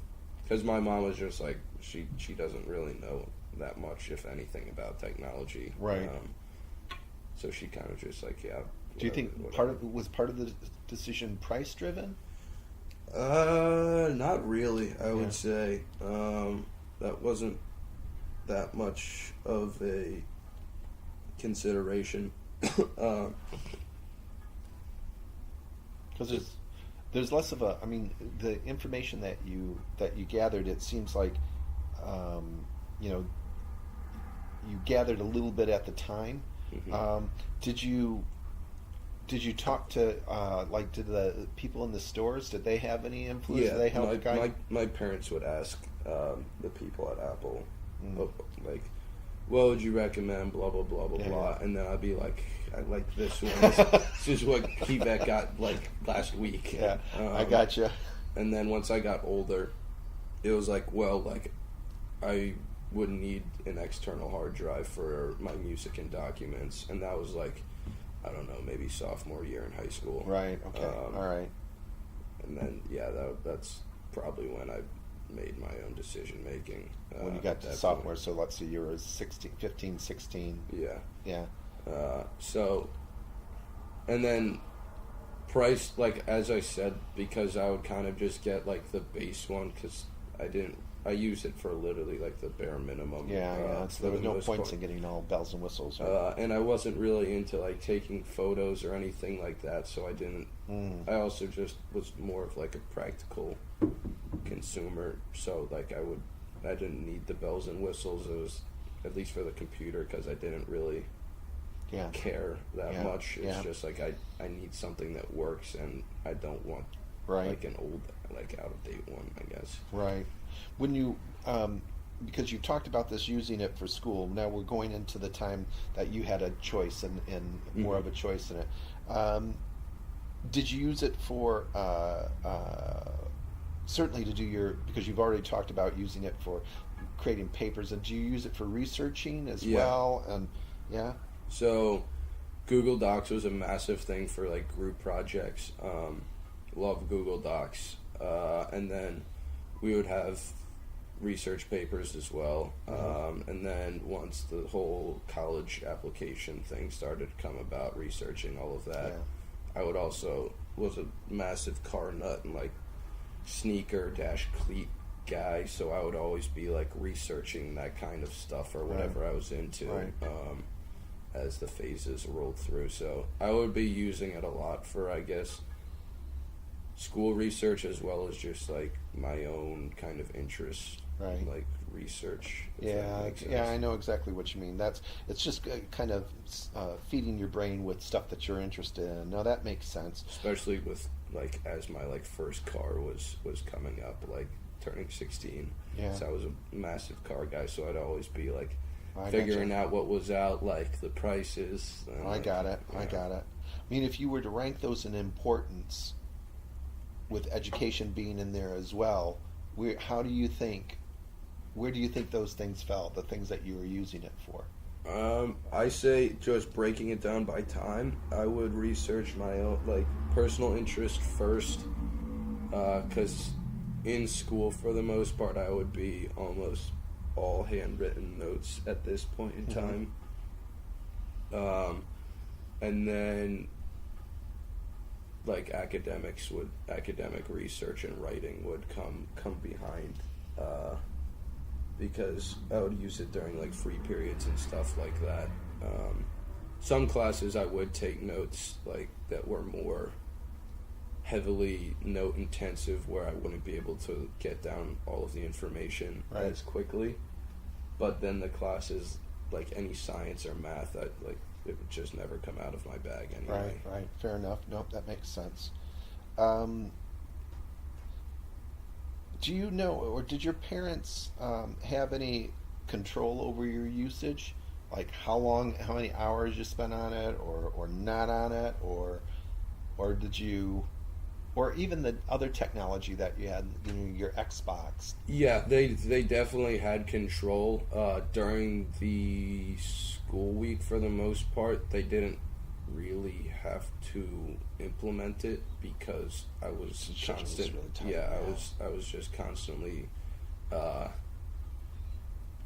because my mom was just like, she doesn't really know that much, if anything, about technology, Right. So she kind of just like, Do you think whatever. part of the decision price driven? Not really. I Yeah. would say that wasn't that much of a consideration. Because there's less of a. I mean, the information that you gathered, it seems like, you know, you gathered a little bit at the time. Did you talk to like, did the people in the stores? Did they have any influence? Yeah, Did they help guide? my parents would ask the people at Apple, like, what would you recommend? Blah blah blah blah blah, and then I'd be like, I like this one. This is what Quebec got like last week. Yeah, I gotcha. And then once I got older, it was like, well, like, I would need an external hard drive for my music and documents, and that was like, I don't know, maybe sophomore year in high school. Right. Okay. All right. And then that's probably when I made my own decision making. When you got to sophomore, so let's see, you were 15, 16. Yeah. Yeah. So, and then price, like, as I said, because I would kind of just get like the base one, because I use it for literally like the bare minimum. So there was no points in getting all bells and whistles. Right? And I wasn't really into like taking photos or anything like that, so I didn't. I also just was more of like a practical consumer, so like I didn't need the bells and whistles. It was, at least for the computer, because I didn't really care that much. It's just like I need something that works, and I don't want like an old, like, out of date one, I guess. Right. When you, because you talked about this, using it for school, now we're going into the time that you had a choice and more of a choice in it. Did you use it for, certainly to do because you've already talked about using it for creating papers, and do you use it for researching as well? And so Google Docs was a massive thing for like group projects. Love Google Docs. And then we would have research papers as well. And then once the whole college application thing started to come about, researching all of that, I was a massive car nut and like sneaker - cleat guy, so I would always be like researching that kind of stuff or whatever I was into as the phases rolled through. So I would be using it a lot for, I guess, school research, as well as just like my own kind of interest, like research. I know exactly what you mean. It's just kind of feeding your brain with stuff that you're interested in. No, that makes sense. Especially with like, as my like first car was coming up, like turning 16. So I was a massive car guy, so I'd always be like figuring out what was out, like the prices. I got it. I mean, if you were to rank those in importance, with education being in there as well, where do you think those things fell, the things that you were using it for? I say, just breaking it down by time, I would research my own like personal interest first, because in school, for the most part, I would be almost all handwritten notes at this point in time. And then like academic research and writing would come behind, because I would use it during like free periods and stuff like that. Some classes I would take notes like that were more heavily note intensive, where I wouldn't be able to get down all of the information as quickly. But then the classes, like any science or math, it would just never come out of my bag anyway. Right. Fair enough. Nope, that makes sense. Do you know, or did your parents have any control over your usage? Like how many hours you spent on it, or not on it, or did you, or even the other technology that you had, your Xbox? Yeah, they definitely had control during the school week for the most part. They didn't really have to implement it because I was Schedule was constant. really tight, Yeah, yeah. I was just constantly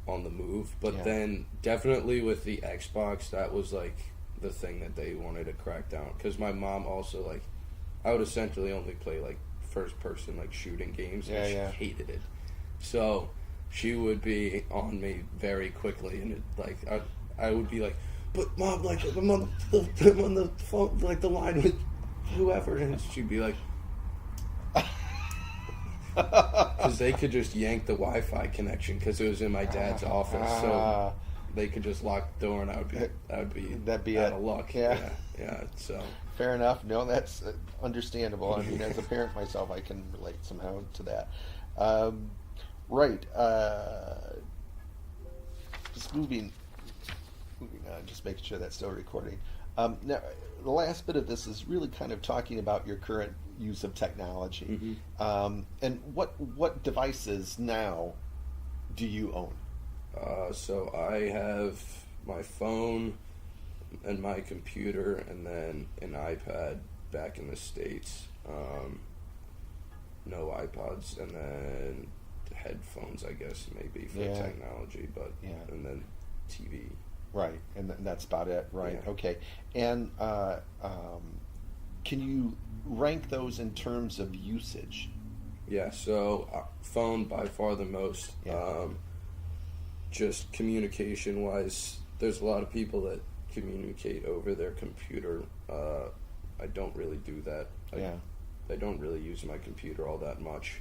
on the move. But Yeah. then definitely with the Xbox, that was like the thing that they wanted to crack down. Because my mom also, like, I would essentially only play like first person like shooting games, and she Yeah. hated it. So she would be on me very quickly, and it, like I would be like, "But mom, like I'm on the phone, like the line with whoever," and she'd be like, because they could just yank the Wi-Fi connection because it was in my dad's office, so they could just lock the door, and I would be That'd be out it. of luck. Yeah. Yeah. So Fair enough. No, that's understandable. I mean, as a parent myself, I can relate somehow to that. Right. Just moving on, just making sure that's still recording. Now, the last bit of this is really kind of talking about your current use of technology. And what devices now do you own? So I have my phone and my computer, and then an iPad back in the States. No iPods, and then headphones, I guess, maybe for Yeah. technology, but Yeah. and then TV. Right, and that's about it. Right. Yeah. Okay. And can you rank those in terms of usage? Yeah, so phone by far the most. Yeah. Just communication wise, there's a lot of people that communicate over their computer. I don't really do that. Yeah. I don't really use my computer all that much.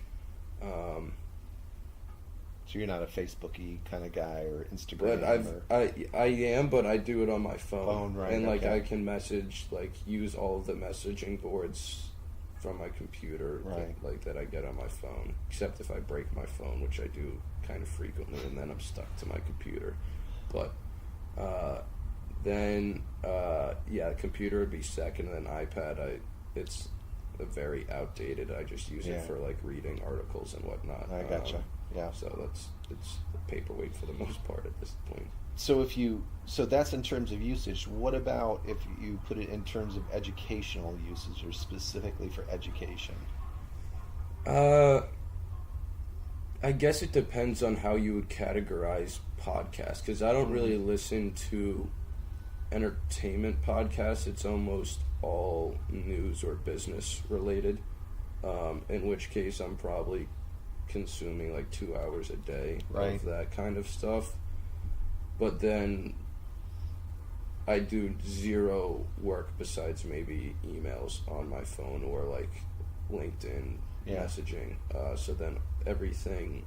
So you're not a Facebooky kind of guy or Instagram. But I am, but I do it on my phone. Phone, right, And like okay. I can message, like use all of the messaging boards from my computer, Right. that I get on my phone. Except if I break my phone, which I do kind of frequently, and then I'm stuck to my computer. But then computer would be second, and then iPad. It's very outdated. I just use Yeah. it for like reading articles and whatnot. I gotcha. Yeah. So it's a paperweight for the most part at this point. So that's in terms of usage. What about if you put it in terms of educational usage, or specifically for education? I guess it depends on how you would categorize podcasts, because I don't really listen to entertainment podcasts. It's almost all news or business related, in which case I'm probably consuming like 2 hours a day Right. of that kind of stuff. But then I do zero work besides maybe emails on my phone or like LinkedIn Yeah. messaging. So then everything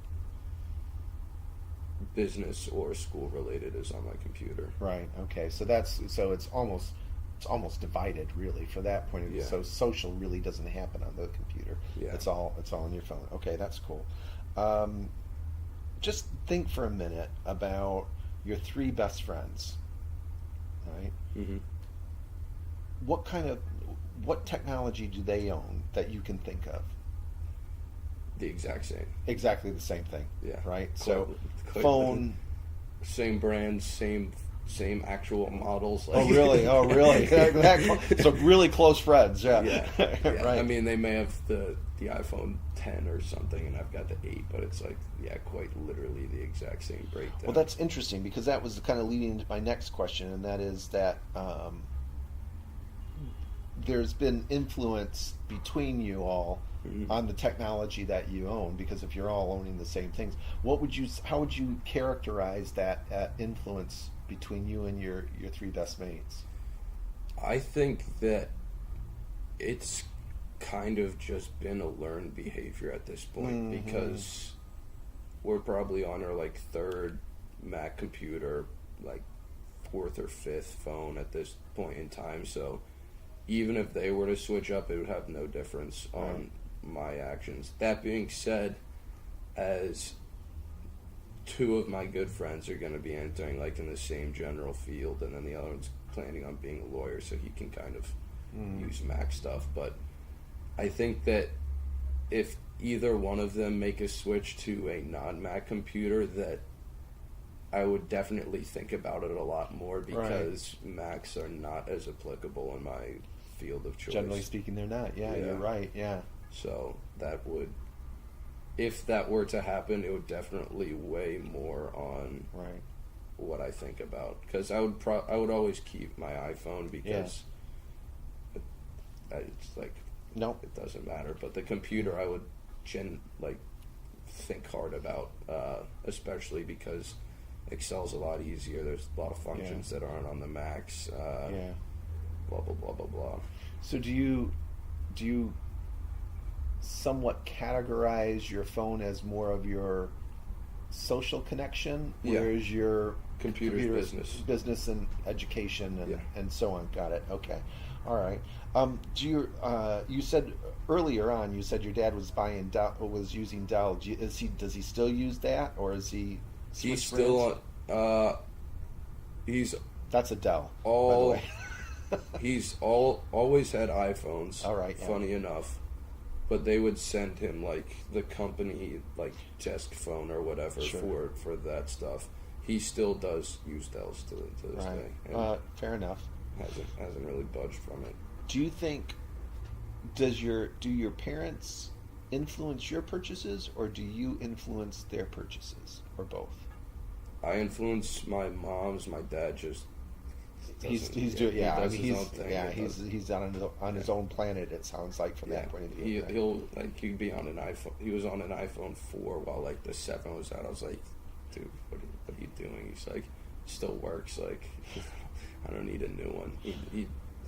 business or school related is on my computer. Right. Okay. So it's almost divided really for that point of view. Yeah. So social really doesn't happen on the computer. Yeah. It's all on your phone. Okay, that's cool. Just think for a minute about your three best friends. Right. Mm-hmm. What technology do they own that you can think of? The exact same. Exactly the same thing. Yeah. Right. Quite- So quite phone. Same brand, same actual models. Oh really? Oh really? So really close friends. Yeah. Yeah. Right. I mean, they may have the iPhone 10 or something, and I've got the 8, but it's like, quite literally the exact same breakdown. Well, that's interesting, because that was kind of leading into my next question, and that is that there's been influence between you all Mhm. on the technology that you own, because if you're all owning the same things, how would you characterize that influence between you and your three best mates? I think that it's kind of just been a learned behavior at this point, Mhm. because we're probably on our like third Mac computer, like fourth or fifth phone at this point in time, so even if they were to switch up, it would have no difference on my actions. That being said, as two of my good friends are going to be entering like in the same general field, and then the other one's planning on being a lawyer, so he can kind of use Mac stuff. But I think that if either one of them make a switch to a non-Mac computer, that I would definitely think about it a lot more, because Macs are not as applicable in my field of choice. Generally speaking, they're not. Yeah, you're right. Yeah. So that would, if that were to happen, it would definitely weigh more on what I think about. Because I would always keep my iPhone, because it's like, it doesn't matter. But the computer, I would think hard about, especially because Excel's a lot easier. There's a lot of functions that aren't on the Macs. Blah blah blah blah blah. So do you somewhat categorize your phone as more of your social connection, whereas your computer's business and education and so on? Got it. Okay. All right. You said earlier on, you said your dad was using Dell. Does he still use that, or is he? He's still on. That's a Dell. By the way. He's always had iPhones. All right. Funny enough, but they would send him like the company like desk phone or whatever for that stuff. He still does use Dells to this day. And fair enough. Hasn't really budged from it. Do you think do your parents influence your purchases, or do you influence their purchases, or both? I influence my mom's. My dad just he's doing his own thing. He's on his own planet. It sounds like from that point of view. He'd be on an iPhone. He was on an iPhone 4 while like the 7 was out. I was like, dude, what are you doing? He's like, it still works. Like, I don't need a new one.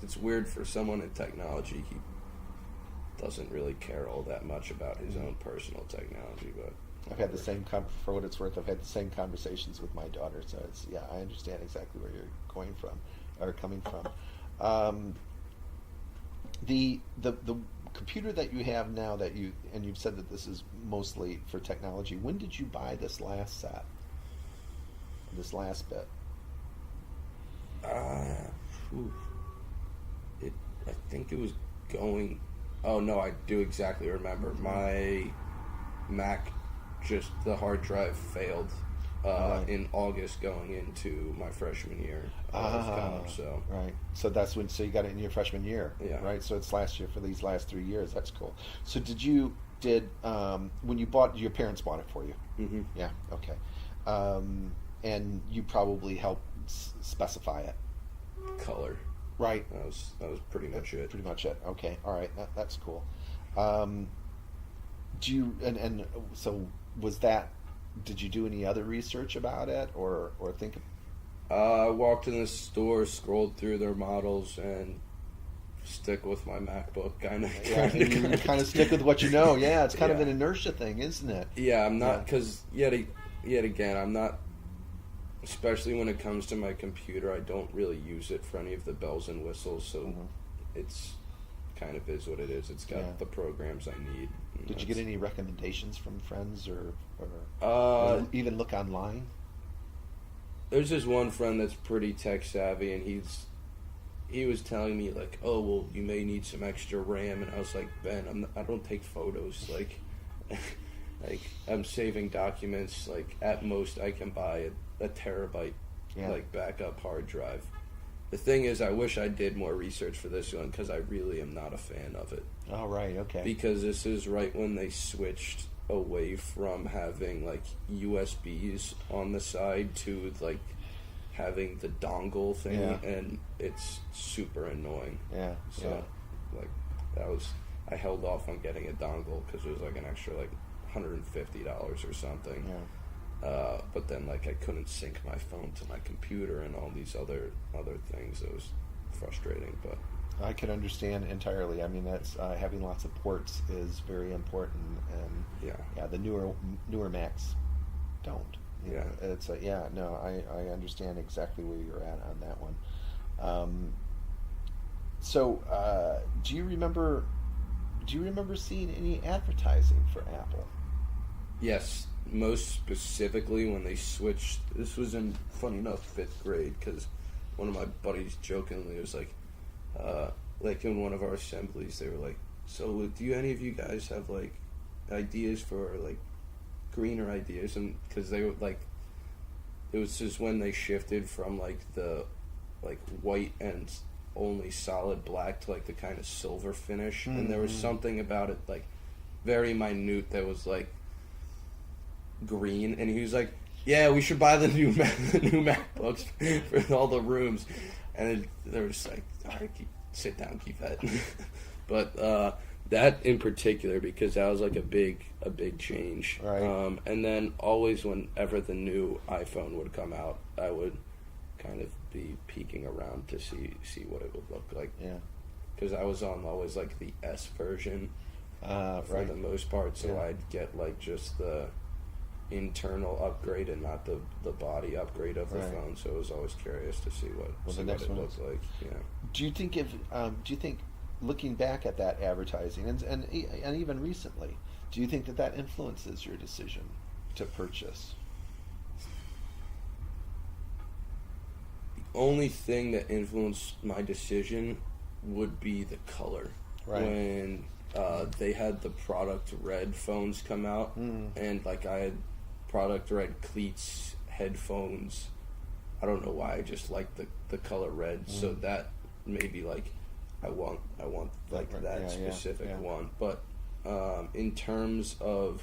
It's weird for someone in technology. He doesn't really care all that much about his own personal technology, but. I've had the same, for what it's worth, I've had the same conversations with my daughter, so I understand exactly where you're coming from. The computer that you have now and you've said that this is mostly for technology, when did you buy this last set? This last bit? I think it was going, oh no, I do exactly remember. My Mac, just the hard drive failed in August going into my freshman year of college. So that's when. So you got it in your freshman year, right? So it's last year for these last 3 years. That's cool. So when you bought, your parents bought it for you? Mm-hmm. Yeah. Okay. And you probably helped specify it. Color. Right. That was pretty much it. Pretty much it. Okay. All right. That's cool. Do you and so was that? Did you do any other research about it, or think? I walked in the store, scrolled through their models, and stick with my MacBook. Kind of stick with what you know. Yeah, it's kind of an inertia thing, isn't it? Yeah, I'm not, because yet again, I'm not. Especially when it comes to my computer, I don't really use it for any of the bells and whistles. So it's kind of is what it is. It's got the programs I need. Did you get any recommendations from friends or even look online? There's this one friend that's pretty tech savvy, and he was telling me like, oh well, you may need some extra RAM, and I was like, Ben, I don't take photos. Like, like I'm saving documents. Like at most I can buy a terabyte like backup hard drive. The thing is, I wish I did more research for this one, because I really am not a fan of it. Oh, right, okay. Because this is right when they switched away from having like USBs on the side to like having the dongle thing, and it's super annoying. Yeah. So like I held off on getting a dongle because it was like an extra like $150 or something. Yeah. But then like I couldn't sync my phone to my computer and all these other things. It was frustrating, but I can understand entirely. I mean, that's having lots of ports is very important, and the newer Macs don't. Yeah. It's I understand exactly where you're at on that one. Do you remember? Do you remember seeing any advertising for Apple? Yes, most specifically when they switched. This was in, funny enough, fifth grade, because one of my buddies jokingly was like in one of our assemblies, they were like, "So, do any of you guys have like ideas for like greener ideas?" And because they were like, it was just when they shifted from like the like white and only solid black to like the kind of silver finish, and there was something about it like very minute that was like green, and he was like, "Yeah, we should buy the new new MacBooks for all the rooms," and they were just like, "All right, sit down, keep that." But that in particular, because that was like a big change. Right. And then always whenever the new iPhone would come out, I would kind of be peeking around to see what it would look like. Yeah. Because I was on always like the S version for Right. the most part, so Yeah. I'd get like just the internal upgrade and not the body upgrade of the Right. phone. So I was always curious to see what Well, the see next what it one looked is- like. Yeah. Do you think looking back at that advertising and even recently, do you think that influences your decision to purchase? The only thing that influenced my decision would be the color. Right. When they had the product red phones come out, and like I had product red cleats, headphones. I don't know why, I just liked the color red. So that maybe like I want like Right, that yeah, specific yeah. one. But in terms of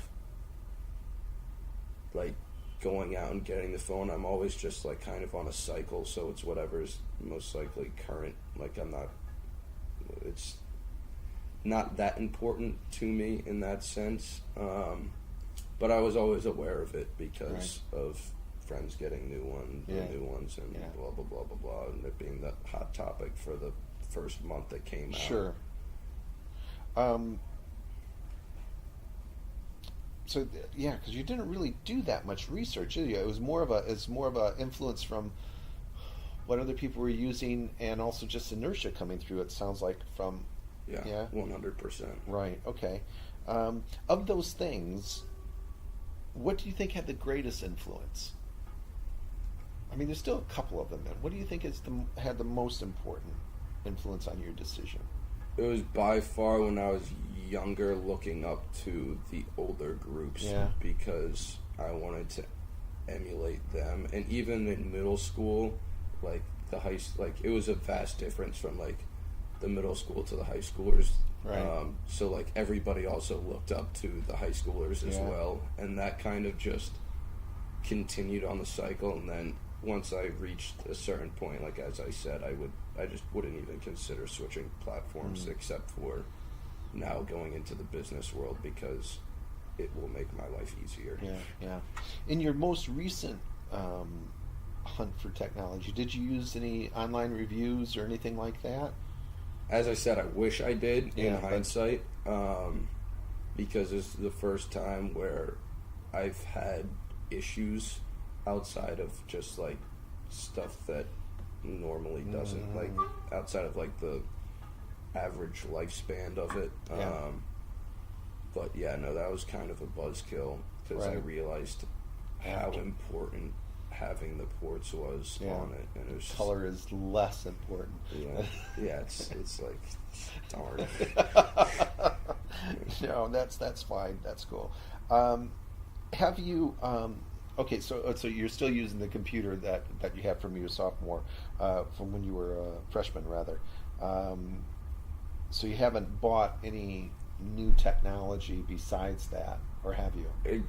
like going out and getting the phone, I'm always just like kind of on a cycle, so it's whatever's most likely current. Like it's not that important to me in that sense. But I was always aware of it because of friends getting new ones and Yeah. blah blah blah blah blah, and it being the hot topic for the first month that came out. Sure. Because you didn't really do that much research, did you? It's more of a influence from what other people were using, and also just inertia coming through. It sounds like from Yeah, 100%. right. Okay. Of those things, what do you think had the greatest influence? I mean, there's still a couple of them. Then, what do you think had the most important influence on your decision? It was by far when I was younger looking up to the older groups, Yeah. because I wanted to emulate them. And even in middle school, like it was a vast difference from like the middle school to the high schoolers. Right. So like everybody also looked up to the high schoolers as Yeah. well, and that kind of just continued on the cycle. And then once I reached a certain point, like as I said, I just wouldn't even consider switching platforms except for now going into the business world, because it will make my life easier. Yeah, yeah. In your most recent hunt for technology, did you use any online reviews or anything like that? As I said, I wish I did Yeah, in but- hindsight, because this is the first time where I've had issues outside of just like stuff that normally doesn't, like outside of like the average lifespan of it. Yeah. But yeah, no, that was kind of a buzzkill, because I Right. realized how important having the ports was Yeah. on it, and it was just, Color is less important. yeah, it's like darn. No, that's fine. That's cool. Have you? Okay, so you're still using the computer that you have from your sophomore, from when you were a freshman, rather. So you haven't bought any new technology besides that, or have you?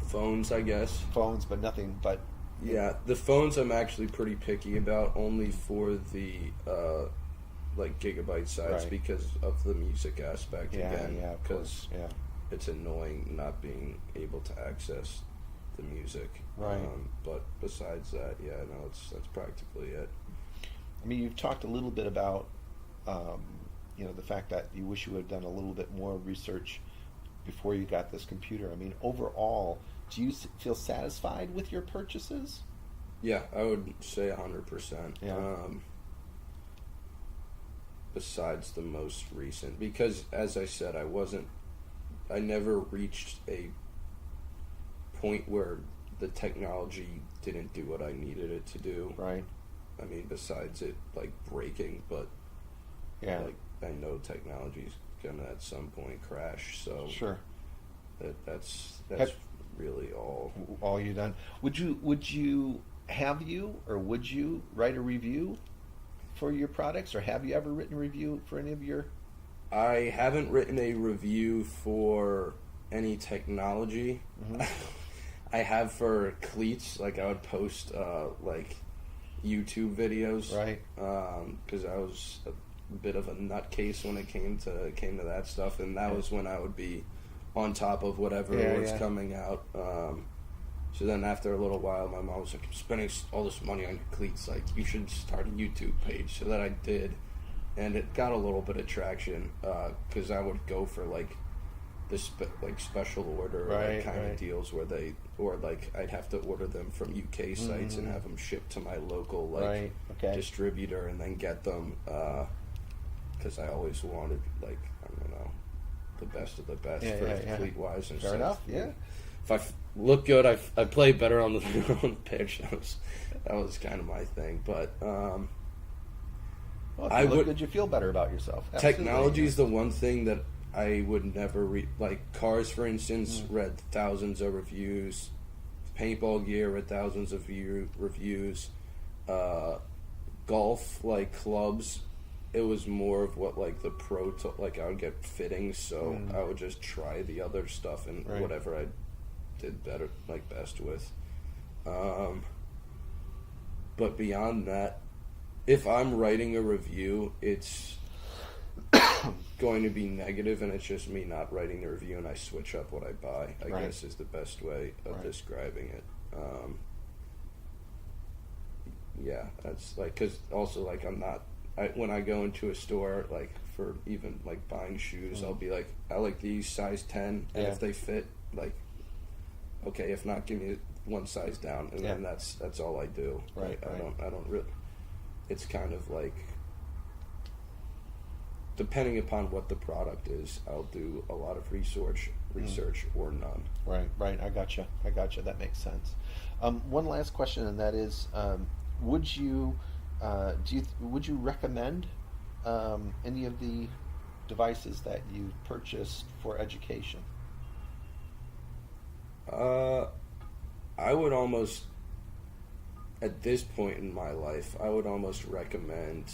Phones, I guess. Phones, but nothing. But Yeah, the phones I'm actually pretty picky about, only for the like gigabyte size, Right. because of the music aspect yeah, again. yeah, of course, yeah. It's annoying not being able to access the music. Right. But besides that, yeah, no, that's practically it. I mean, you've talked a little bit about, the fact that you wish you had done a little bit more research before you got this computer. I mean, overall, do you feel satisfied with your purchases? Yeah, I would say 100%. Yeah. Besides the most recent, because as I said, I never reached a point where the technology didn't do what I needed it to do. Right. I mean, besides it like breaking, but Yeah. like I know technology's gonna at some point crash. So Sure. that's Have- really all. All you done? Would you write a review for your products, or have you ever written a review for any of your? I haven't written a review for any technology. Mhm. I have for cleats. Like I would post like YouTube videos, Right. Because I was a bit of a nutcase when it came to that stuff, and that Yeah. was when I would be on top of whatever Yeah, was yeah. coming out. So then after a little while, my mom was like, "I'm spending all this money on your cleats. Like you should start a YouTube page." So that I did, and it got a little bit of traction because I would go for like this like special order Right, like, kind right. of deals where like I'd have to order them from UK sites and have them shipped to my local like Right, okay. distributor and then get them because I always wanted like I don't know the best of the best Yeah, for yeah, yeah. cleat wise and Fair stuff. enough, yeah. If I look good, I play better on the on the pitch. That was kind of my thing, but. Well, if I you look would- good, you feel better about yourself. Absolutely. Technology is the one thing that I would never read. Like cars, for instance, read thousands of reviews. Paintball gear read thousands of reviews. Golf, like clubs, it was more of what like the pro. Like I would get fittings, so I would just try the other stuff and Right. whatever I did better, like best with. But beyond that, if I'm writing a review, it's going to be negative, and it's just me not writing the review, and I switch up what I buy. I Right. guess is the best way of Right. describing it. Yeah, that's like because also like when I go into a store like for even like buying shoes, I'll be like I like these size 10, and Yeah. if they fit, like okay, if not, give me one size down, and Yeah. then that's all I do. Right, Like, right. I don't really. It's kind of like depending upon what the product is, I'll do a lot of research or none. Right. I gotcha. That makes sense. One last question, and that is, would you recommend any of the devices that you purchased for education? I would almost, at this point in my life, I would almost recommend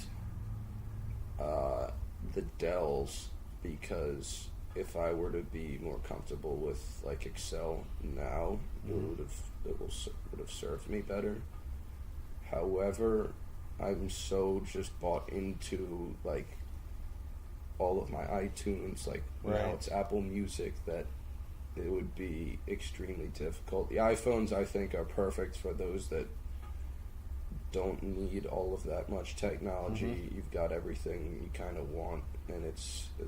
the Dells, because if I were to be more comfortable with like Excel now, it would have served me better. However, I'm so just bought into like all of my iTunes, like now Right. it's Apple Music, that it would be extremely difficult. The iPhones, I think, are perfect for those that don't need all of that much technology. You've got everything you kind of want, and it's a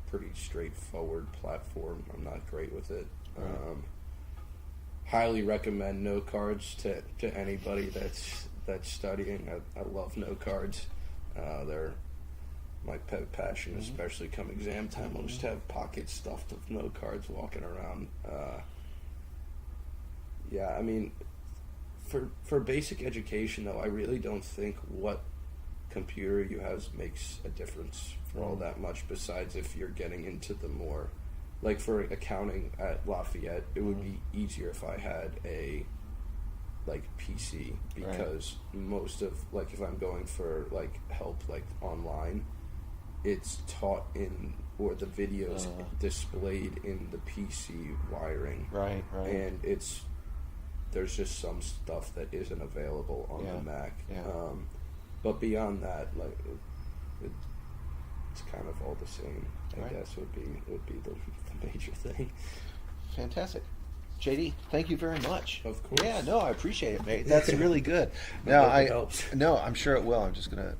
pretty straightforward platform. I'm not great with it. Right. Highly recommend note cards to anybody that's studying. I love note cards. They're my pet passion, especially come exam time. I'll just have pockets stuffed with note cards walking around. Yeah, I mean, for basic education though, I really don't think what computer you have makes a difference for all that much. Besides, if you're getting into the more, like for accounting at Lafayette, it would be easier if I had a like PC, because most of like if I'm going for like help like online, it's taught in, or the videos displayed in the PC wiring. Right. And there's just some stuff that isn't available on the Mac. Yeah. But beyond that, like it's kind of all the same. I guess would be the major thing. Fantastic. JD, thank you very much. Of course. Yeah, no, I appreciate it, mate. That's really good. I hope it helps. No, I'm sure it will. I'm just gonna